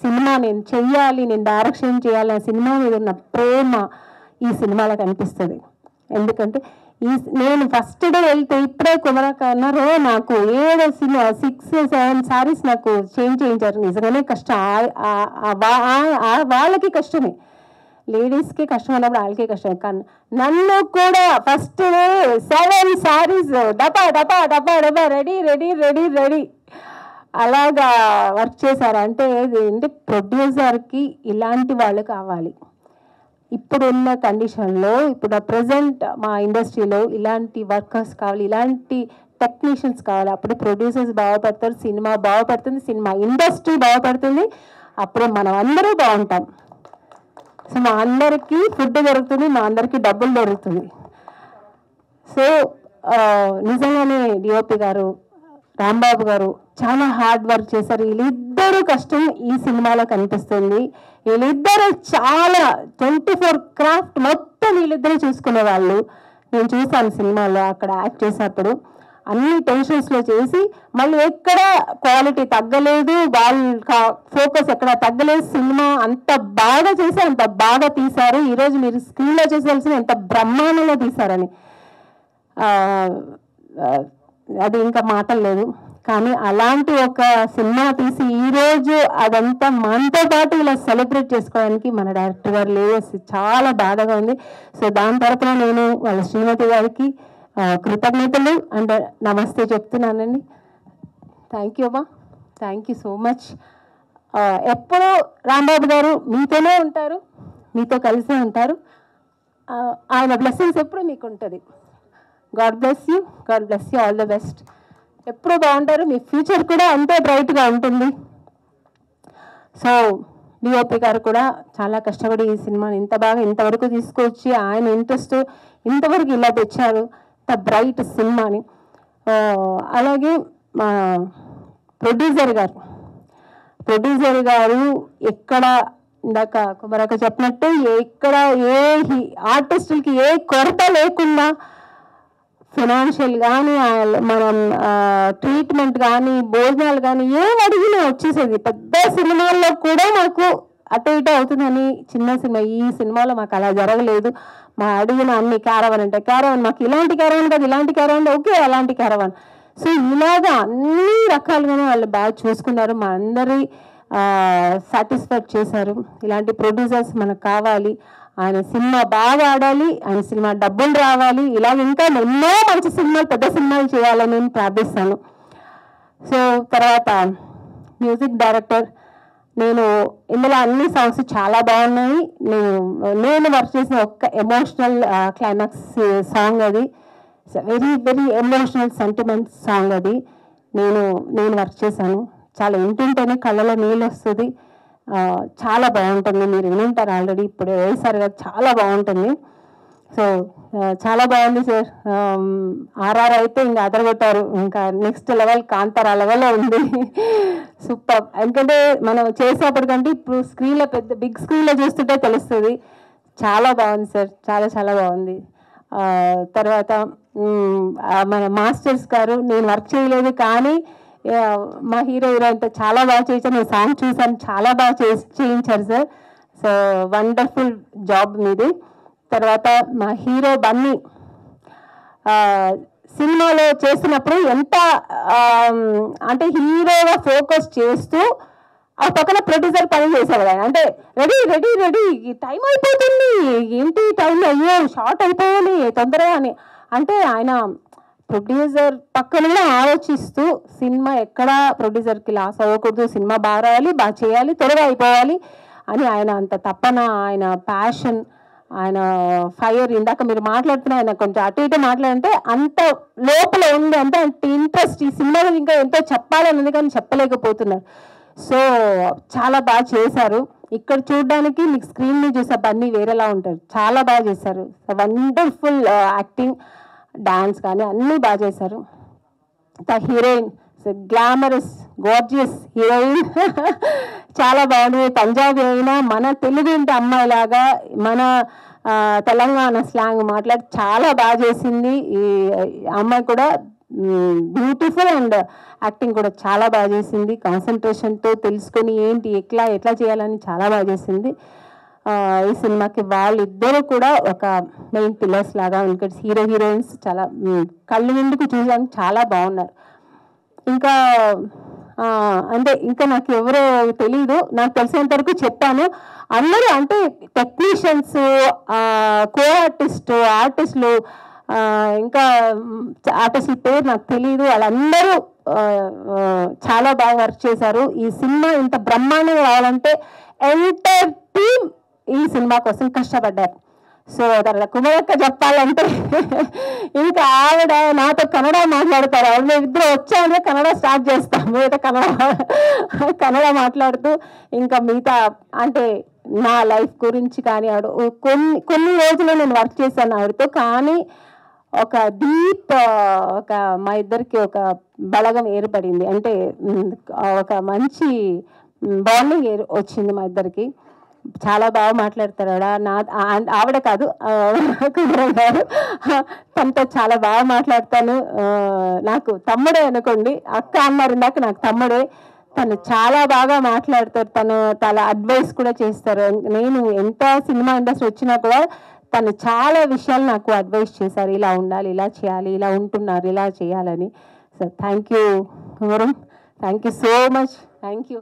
S7: సినిమా నేను చెయ్యాలి, నేను డైరెక్షన్ చేయాలి, ఆ సినిమా మీద ఉన్న ప్రేమ ఈ సినిమాలో కనిపిస్తుంది. ఎందుకంటే నేను ఫస్ట్ డే వెళ్తే ఇప్పుడే కుమరకన్నారు నాకు 6-7 సారీస్ నాకు చేంజ్ చేయించారు. నిజంగానే కష్టం, వాళ్ళకి కష్టమే, లేడీస్కి కష్టం అన్నప్పుడు వాళ్ళకే కష్టం. కానీ నన్ను కూడా ఫస్ట్ డే 7 సారీస్ డబ్బా డబ్బా డబ్బా డబ్బా రెడీ రెడీ రెడీ రెడీ అలాగా వర్క్ చేశారు. అంటే ఏంటి, ప్రొడ్యూసర్కి ఇలాంటి వాళ్ళు కావాలి. ఇప్పుడున్న కండిషన్లో, ఇప్పుడు ప్రజెంట్ మా ఇండస్ట్రీలో ఇలాంటి వర్కర్స్ కావాలి, ఇలాంటి టెక్నీషియన్స్ కావాలి. అప్పుడు ప్రొడ్యూసర్స్ బాగుపడతారు, సినిమా బాగుపడుతుంది, సినిమా ఇండస్ట్రీ బాగుపడుతుంది, అప్పుడు మనం అందరూ బాగుంటాం. సో మా అందరికీ ఫుడ్ దొరుకుతుంది, మా అందరికీ డబ్బులు దొరుకుతుంది. సో నిజంగానే డిఓపి గారు, రాంబాబు గారు చాలా హార్డ్ వర్క్ చేశారు. వీళ్ళిద్దరూ కష్టం ఈ సినిమాలో కనిపిస్తుంది. వీళ్ళిద్దరూ చాలా 24 క్రాఫ్ట్ మొత్తం వీళ్ళిద్దరూ చూసుకునే వాళ్ళు. నేను చూసాను సినిమాలో అక్కడ యాక్ట్ చేసినప్పుడు. అన్ని టెన్షన్స్లో చేసి మళ్ళీ ఎక్కడ క్వాలిటీ తగ్గలేదు, వాళ్ళ ఫోకస్ ఎక్కడ తగ్గలేదు. సినిమా అంత బాగా చేసి అంత బాగా తీశారు. ఈరోజు మీరు స్క్రీన్లో చేసేయాల్సిన ఎంత బ్రహ్మాండంగా తీశారని అది ఇంకా మాటలు లేదు. కానీ అలాంటి ఒక సినిమా తీసి ఈరోజు అదంతా మనతో పాటు ఇలా సెలబ్రేట్ చేసుకోవడానికి మన డైరెక్టర్ గారు లేదు, చాలా బాధగా ఉంది. సో దాని తరపున నేను వాళ్ళ శ్రీమతి గారికి కృతజ్ఞతలు అండ్ నమస్తే చెప్తున్నానండి. థ్యాంక్ యూ అమ్మా, థ్యాంక్ యూ సో మచ్. ఎప్పుడూ రాంబాబు గారు మీతోనే ఉంటారు, మీతో కలిసే ఉంటారు. ఆయన బ్లెస్సింగ్స్ ఎప్పుడు మీకు ఉంటుంది. God bless you, God bless you, all the best. ఎప్పుడూ బాగుంటారు, మీ ఫ్యూచర్ కూడా అంతే బ్రైట్గా ఉంటుంది. సో డిఓపి గారు కూడా చాలా కష్టపడి ఈ సినిమాని ఇంత బాగా ఇంతవరకు తీసుకొచ్చి ఆయన ఇంట్రెస్ట్ ఇంతవరకు ఇలా తెచ్చారు, ఇంత బ్రైట్ సినిమాని. అలాగే మా ప్రొడ్యూసర్ గారు ఎక్కడ ఇందాక కుమారక్క చెప్పినట్టు ఎక్కడ ఏ ఆర్టిస్టులకి ఏ కొరత లేకుండా ఫినాన్షియల్ కానీ మనం ట్రీట్మెంట్ కానీ భోజనాలు కానీ ఏం అడిగినా వచ్చేసేది. పెద్ద సినిమాల్లో కూడా మాకు అటు ఇటు అవుతుందని చిన్న సినిమా, ఈ సినిమాలో మాకు అలా జరగలేదు. మా అడిగిన అన్ని క్యారవాన్ అంటే క్యారవాన్, మాకు ఇలాంటి క్యారవాన్ కాదు, ఇలాంటి క్యారవాన్ ఓకే అలాంటి క్యారవాన్. సో ఇలాగా అన్ని రకాలుగానే వాళ్ళు బాగా చూసుకున్నారు, మా అందరి సాటిస్ఫైడ్ చేశారు. ఇలాంటి ప్రొడ్యూసర్స్ మనకు కావాలి. ఆయన సినిమా బాగా ఆడాలి, ఆయన సినిమా డబ్బులు రావాలి, ఇలాగ ఇంకా ఎన్నో మంచి సినిమాలు పెద్ద సినిమాలు చేయాలని నేను ప్రార్థిస్తాను. సో తర్వాత మ్యూజిక్ డైరెక్టర్, నేను ఇందులో అన్ని సాంగ్స్ చాలా బాగున్నాయి. నేను వర్క్ చేసిన ఒక్క ఎమోషనల్ క్లైమాక్స్ సాంగ్ అది, very very emotional sentiment song అది నేను వర్క్ చేశాను. చాలా వింటుంటేనే కళ్ళలో నీళ్ళు వస్తుంది, చాలా బాగుంటుంది. మీరు వినుంటారు ఆల్రెడీ, ఇప్పుడు వేసారు కదా, చాలా బాగుంటుంది. సో చాలా బాగుంది సార్. ఆర్ఆర్ అయితే ఇంకా అదరగొట్టారు, ఇంకా నెక్స్ట్ లెవెల్ కాంతారా లెవెల్లో ఉంది. సూపర్. ఎందుకంటే మనం చేసేప్పటికంటే ఇప్పుడు స్క్రీన్లో పెద్ద బిగ్ స్క్రీన్లో చూస్తుంటే తెలుస్తుంది. చాలా బాగుంది సార్, చాలా చాలా బాగుంది. తర్వాత మన మాస్టర్స్ గారు, నేను వర్క్ చేయలేదు కానీ మా హీరో అంతా చాలా బాగా చేయించారు. నేను సాంగ్ చూసాను, చాలా బాగా చేయించారు సార్. సో వండర్ఫుల్ జాబ్ మీది. తర్వాత మా హీరో బన్నీ సినిమాలో చేసినప్పుడు ఎంత అంటే హీరోగా ఫోకస్ చేస్తూ ఆ పక్కన ప్రొడ్యూసర్ పని చేసేవాడు. ఆయన అంటే రెడీ రెడీ రెడీ, టైం అయిపోతుంది, ఏంటి టైం, అయ్యో షార్ట్ అయిపోవాలి తొందరగా అని. అంటే ఆయన ప్రొడ్యూసర్ పక్కన ఆలోచిస్తూ సినిమా ఎక్కడ ప్రొడ్యూసర్కి లాస్ అవ్వకూడదు, సినిమా బాగా రావాలి, బాగా చేయాలి, త్వరగా అయిపోవాలి అని ఆయన అంత తపన, ఆయన ప్యాషన్, ఆయన ఫైర్. ఇందాక మీరు మాట్లాడుతున్నా ఆయన కొంచెం అటు ఇటు మాట్లాడంటే అంత లోపల ఉంది, అంత ఇంట్రెస్ట్ ఈ సినిమాలో ఇంకా ఎంతో చెప్పాలని కానీ చెప్పలేకపోతున్నారు. సో చాలా బాగా చేశారు. ఇక్కడ చూడడానికి మీకు స్క్రీన్ మీద చూసే బన్నీ వేరేలా ఉంటారు, చాలా బాగా చేశారు. వండర్ఫుల్ యాక్టింగ్, డాన్స్ కానీ అన్నీ బాగా చేశారు. హీరోయిన్ గ్లామరస్ గార్జియస్ హీరోయిన్ చాలా బాగుంది. పంజాబీ అయినా మన తెలుగు ఇంటి అమ్మాయిలాగా మన తెలంగాణ స్లాంగ్ మాట్లాడి చాలా బాగా చేసింది. ఈ అమ్మాయి కూడా బ్యూటిఫుల్ అండ్ యాక్టింగ్ కూడా చాలా బాగా చేసింది. కాన్సన్ట్రేషన్తో తెలుసుకొని ఏంటి ఎట్లా చేయాలని చాలా బాగా చేసింది. ఈ సినిమాకి వాళ్ళిద్దరూ కూడా ఒక మెయిన్ పిల్లర్స్ లాగా, ఎందుకంటే హీరో హీరోయిన్స్ చాలా కళ్ళు నిండుకు చూడడానికి చాలా బాగున్నారు. ఇంకా అంటే ఇంకా నాకు ఎవరో తెలీదు, నాకు తెలిసినంత వరకు చెప్పాను. అందరూ అంటే టెక్నీషియన్స్, కో ఆర్టిస్టులు, ఇంకా ఆర్టిస్టుల పేరు నాకు తెలీదు, వాళ్ళందరూ చాలా బాగా వర్క్ చేశారు. ఈ సినిమా ఇంత బ్రహ్మాండంగా రావాలంటే ఎంటైర్ టీమ్ ఈ సినిమా కోసం కష్టపడ్డారు. సో తర్వాత కుమారక్క చెప్పాలంటే ఇంకా ఆవిడ నాతో కన్నడ మాట్లాడతారు. ఆవిడ ఇద్దరు వచ్చామంటే కన్నడ స్టార్ట్ చేస్తాము, కన్నడ మాట్లాడుతూ ఇంకా మిగతా అంటే నా లైఫ్ గురించి కానీ ఆవిడ కొన్ని రోజులు నేను వర్క్ చేశాను ఆవిడతో. కానీ ఒక డీప్ ఒక మా ఇద్దరికి ఒక బలగం ఏర్పడింది, అంటే ఒక మంచి బాండింగ్ వచ్చింది మా ఇద్దరికి. చాలా బాగా మాట్లాడతారు ఆవిడ కాదు కుమార్ గారు, తనతో చాలా బాగా మాట్లాడతాను. నాకు తమ్ముడే అనుకోండి, అక్క అన్నారు ఇందాక, నాకు తమ్ముడే. తను చాలా బాగా మాట్లాడతారు, తను చాలా అడ్వైస్ కూడా చేస్తారు. నేను ఎంత సినిమా ఇండస్ట్రీ వచ్చినా కూడా తను చాలా విషయాలు నాకు అడ్వైస్ చేశారు, ఇలా ఉండాలి, ఇలా చేయాలి, ఇలా ఉంటున్నారు, ఇలా చేయాలని. So thank you Komaram, thank you so much, thank you.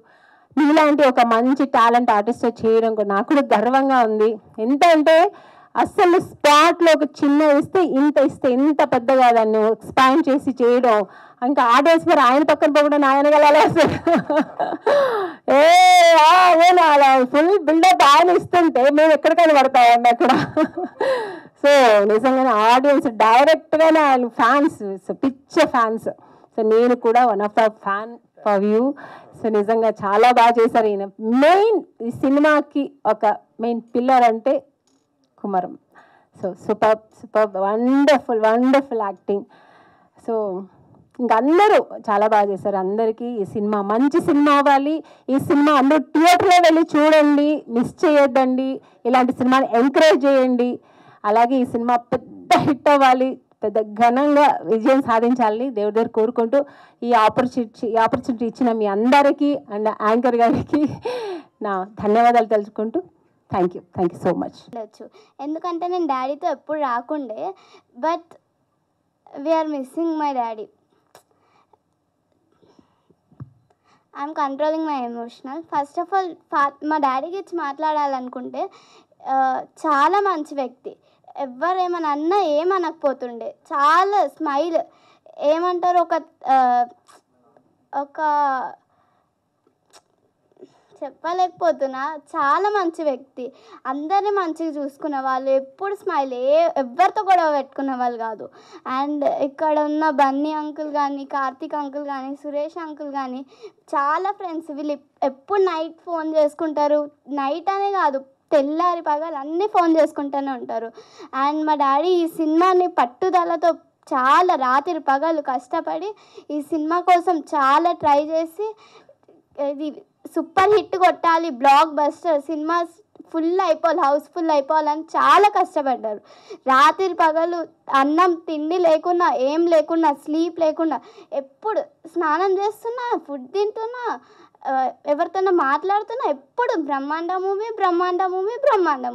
S7: మీలాంటి ఒక మంచి టాలెంట్ ఆర్టిస్ట్ చేయడం కూడా నాకు కూడా గర్వంగా ఉంది. ఎంత అంటే అస్సలు స్పాట్లో ఒక చిన్న ఇస్తే ఇంత పెద్దగా దాన్ని ఎక్స్పాండ్ చేసి చేయడం, ఇంకా ఆర్డర్స్ మరి ఆయన పక్కన పోకుండా ఆయన వెళ్ళాలి అలా ఫుల్ బిల్డప్ ఆయన ఇస్తుంటే మేము ఎక్కడికైనా పడతామండి అక్కడ. సో నిజంగానే ఆడియన్స్ డైరెక్ట్గానే ఆయన ఫ్యాన్స్, పిచ్చ ఫ్యాన్స్. సో నేను కూడా one of the fan for you. So నిజంగా చాలా బాగా చేశారు ఈయన. మెయిన్ ఈ సినిమాకి ఒక మెయిన్ పిల్లర్ అంటే Komaram. So super wonderful acting. So ఇంకా అందరూ చాలా బాగా చేశారు. అందరికీ ఈ సినిమా మంచి సినిమా అవ్వాలి. ఈ సినిమా అందరూ థియేటర్లో వెళ్ళి చూడండి, మిస్ చేయొద్దండి. ఇలాంటి సినిమాని ఎంకరేజ్ చేయండి. అలాగే ఈ సినిమా పెద్ద హిట్ అవ్వాలి, పెద్ద ఘనంగా విజయం సాధించాలని దేవుడి దగ్గర కోరుకుంటూ ఈ ఆపర్చునిటీ ఇచ్చిన మీ అందరికీ అండ్ యాంకర్ గారికి నా ధన్యవాదాలు తెలుసుకుంటూ థ్యాంక్ యూ సో మచ్.
S8: ఎందుకంటే నేను డాడీతో ఎప్పుడు రాకుండే, but we're missing my daddy. I'm controlling my emotional. First of all మా డాడీకి ఇచ్చి మాట్లాడాలనుకుంటే చాలా మంచి వ్యక్తి, ఎవరేమన్నా అన్నా ఏమనకపోతుండే, చాలా స్మైల్, ఏమంటారు ఒక చెప్పలేకపోతున్నా, చాలా మంచి వ్యక్తి. అందరినీ మంచిగా చూసుకునే వాళ్ళు, ఎప్పుడు స్మైల్, ఎవరితో గొడవ పెట్టుకునే వాళ్ళు కాదు. అండ్ ఇక్కడ ఉన్న బన్నీ అంకుల్ కానీ, కార్తీక్ అంకుల్ కానీ, సురేష్ అంకుల్ కానీ చాలా ఫ్రెండ్స్. వీళ్ళు ఎప్పుడు నైట్ ఫోన్ చేసుకుంటారు, నైట్ అనే కాదు తెల్లారి పగలు అన్నీ ఫోన్ చేసుకుంటూనే ఉంటారు. అండ్ మా డాడీ ఈ సినిమాని పట్టుదలతో చాలా రాత్రి పగలు కష్టపడి ఈ సినిమా కోసం చాలా ట్రై చేసి ఇది సూపర్ హిట్ కొట్టాలి, బ్లాక్ బస్టర్ సినిమా ఫుల్ అయిపోవాలి, హౌస్ఫుల్ అయిపోవాలని చాలా కష్టపడ్డారు. రాత్రి పగలు అన్నం తిండి లేకున్నా, ఏం లేకున్నా, స్లీప్ లేకుండా, ఎప్పుడు స్నానం చేస్తున్నా, ఫుడ్ తింటున్నా, ఎవరితోనో మాట్లాడుతున్నా, ఎప్పుడు బ్రహ్మాండ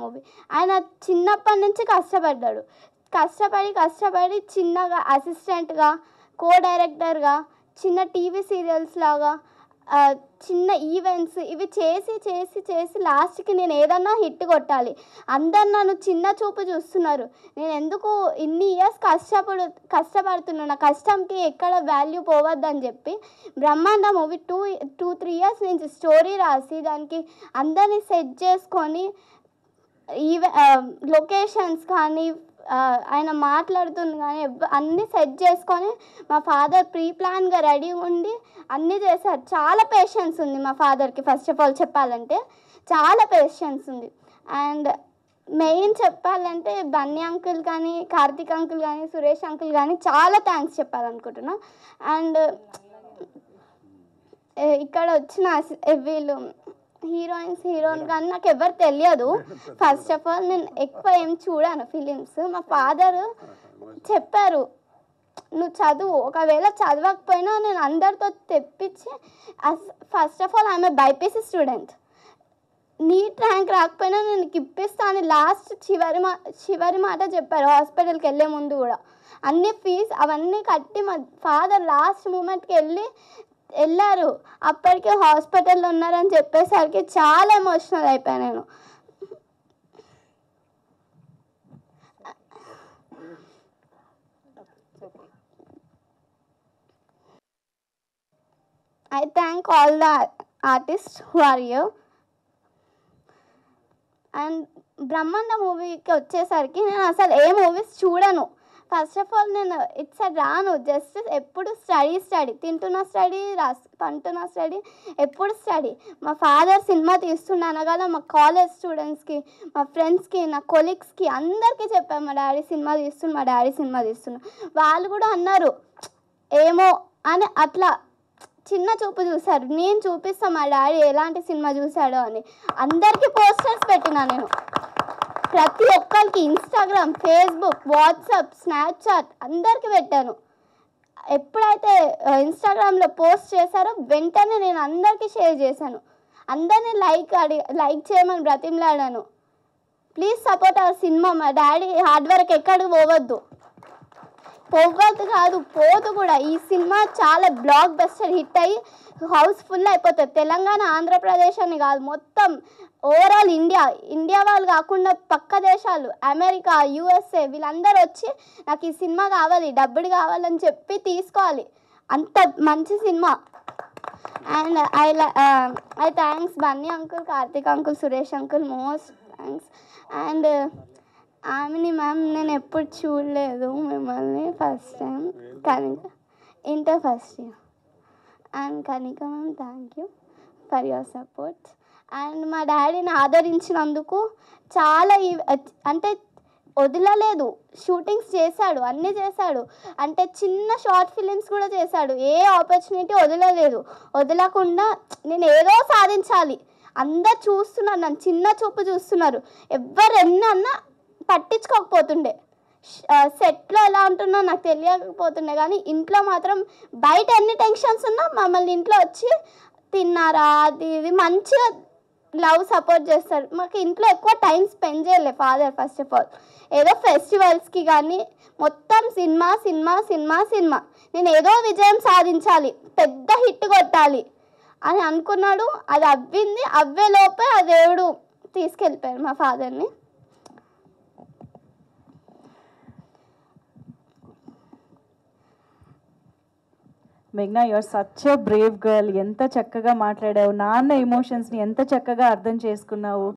S8: మూవీ. ఆయన చిన్నప్పటి నుంచి కష్టపడ్డాడు. కష్టపడి చిన్నగా అసిస్టెంట్గా, కో డైరెక్టర్గా, చిన్న టీవీ సీరియల్స్ లాగా, చిన్న ఈవెంట్స్ ఇవి చేసి లాస్ట్కి నేను ఏదన్నా హిట్ కొట్టాలి. అందరు నన్ను చిన్న చూపు చూస్తున్నారు. నేను ఎందుకు ఇన్ని ఇయర్స్ కష్టపడుతున్నా, నా కష్టంకి ఎక్కడ వాల్యూ పోవద్దని చెప్పి బ్రహ్మాండ మూవీ 2-3 ఇయర్స్ నుంచి స్టోరీ రాసి దానికి అందరినీ సెట్ చేసుకొని లొకేషన్స్ కానీ ఆయన మాట్లాడుతుంది కానీ అన్నీ సెట్ చేసుకొని మా ఫాదర్ ప్రీ ప్లాన్గా రెడీ ఉండి అన్నీ చేశారు. చాలా పేషెన్స్ ఉంది మా ఫాదర్కి. ఫస్ట్ ఆఫ్ ఆల్ చెప్పాలంటే చాలా పేషెన్స్ ఉంది. అండ్ మెయిన్ చెప్పాలంటే బన్నీ అంకుల్ కానీ, కార్తీక్ అంకుల్ కానీ, సురేష్ అంకుల్ కానీ చాలా థ్యాంక్స్ చెప్పాలనుకుంటున్నా. అండ్ ఇక్కడ వచ్చిన వీళ్ళు హీరోయిన్ కానీ నాకు ఎవరు తెలియదు. ఫస్ట్ ఆఫ్ ఆల్ నేను ఎక్కువ ఏం చూడాను ఫిలిమ్స్. మా ఫాదర్ చెప్పారు, నువ్వు చదువు, ఒకవేళ చదవకపోయినా నేను అందరితో తెప్పించి, ఫస్ట్ ఆఫ్ ఆల్ ఆమె బైపీసీ స్టూడెంట్, నీట్ ర్యాంక్ రాకపోయినా నేను ఇప్పిస్తా అని లాస్ట్ చివరి మాట చెప్పారు. హాస్పిటల్కి వెళ్ళే ముందు కూడా అన్ని ఫీజు అవన్నీ కట్టి మా ఫాదర్ లాస్ట్ మూమెంట్కి వెళ్ళారు. అప్పటికే హాస్పిటల్లో ఉన్నారని చెప్పేసరికి చాలా ఎమోషనల్ అయిపోయాను నేను. I thank all the artists who are here. And బ్రహ్మాండ మూవీకి వచ్చేసరికి నేను అసలు ఏ మూవీస్ చూడను. ఫస్ట్ ఆఫ్ ఆల్ నేను ఇట్స్ రాను, జస్ట్ ఎప్పుడు స్టడీ తింటున్న స్టడీ, పంటున్న స్టడీ, ఎప్పుడు స్టడీ. మా ఫాదర్ సినిమా తీస్తున్నాను కదా, మా కాలేజ్ స్టూడెంట్స్కి, మా ఫ్రెండ్స్కి, నా కొలీగ్స్కి అందరికీ చెప్పాను మా డాడీ సినిమా తీస్తున్నా. వాళ్ళు కూడా అన్నారు ఏమో అని, అట్లా చిన్న చూపు చూశారు. నేను చూపిస్తాను మా డాడీ ఎలాంటి సినిమా చూశాడో అని. అందరికీ పోస్టర్స్ పెట్టినా నేను, ప్రతి ఒక్కరికి ఇన్స్టాగ్రామ్, ఫేస్బుక్, వాట్సాప్, స్నాప్చాట్ అందరికీ పెట్టాను. ఎప్పుడైతే ఇన్స్టాగ్రామ్లో పోస్ట్ చేశారో వెంటనే నేను అందరికీ షేర్ చేశాను. అందరినీ లైక్ చేయమని బ్రతిమలాడాను. Please support our cinema. మా డాడీ హార్డ్ వర్క్ ఎక్కడికి పోవద్దు కాదు, పోదు కూడా. ఈ సినిమా చాలా బ్లాక్ బస్టర్ హిట్ అయ్యి హౌస్ఫుల్ అయిపోతుంది. తెలంగాణ, ఆంధ్రప్రదేశ్ అని కాదు, మొత్తం ఓవరాల్ ఇండియా వాళ్ళు కాకుండా పక్క దేశాలు, అమెరికా, యూఎస్ఏ వీళ్ళందరూ వచ్చి నాకు ఈ సినిమా కావాలి, డబ్బులు కావాలని చెప్పి తీసుకోవాలి. అంత మంచి cinema. And I thanks Bunny uncle, Karthik uncle, Suresh uncle, most thanks. And ఆమెని మ్యామ్ నేను ఎప్పుడు చూడలేదు మిమ్మల్ని, first time inter first year. And Kanika ma'am thank you for your support. And మా డాడీని ఆదరించినందుకు చాలా అంటే వదలలేదు, షూటింగ్స్ చేశాడు, అన్నీ చేశాడు. అంటే చిన్న షార్ట్ ఫిలిమ్స్ కూడా చేశాడు. ఏ ఆపర్చునిటీ వదలకుండా నేను ఏదో సాధించాలి. అందరు చూస్తున్నారు, నన్ను చిన్న చూపు చూస్తున్నారు. ఎవరు ఎన్నన్నా పట్టించుకోకపోతుండే, సెట్లో ఎలా ఉంటున్నా నాకు తెలియకపోతుండే, కానీ ఇంట్లో మాత్రం బయట ఎన్ని టెన్షన్స్ ఉన్నా మమ్మల్ని ఇంట్లో వచ్చి తిన్నారా అది ఇది మంచిగా లవ్ సపోర్ట్ చేస్తారు. మాకు ఇంట్లో ఎక్కువ టైం స్పెండ్ చేయలే ఫాదర్. ఫస్ట్ ఆఫ్ ఆల్ ఏదో ఫెస్టివల్స్కి కానీ మొత్తం సినిమా సినిమా సినిమా సినిమా. నేను ఏదో విజయం సాధించాలి, పెద్ద హిట్ కొట్టాలి అని అనుకున్నాడు. అది అవ్వింది. అవ్వేలోపే ఆ దేవుడు తీసుకెళ్ళిపోయారు మా ఫాదర్ని.
S9: మేఘ్నా, you're such a brave girl. ఎంత చక్కగా మాట్లాడావు, నాన్న ఎమోషన్స్ని ఎంత చక్కగా అర్థం చేసుకున్నావు.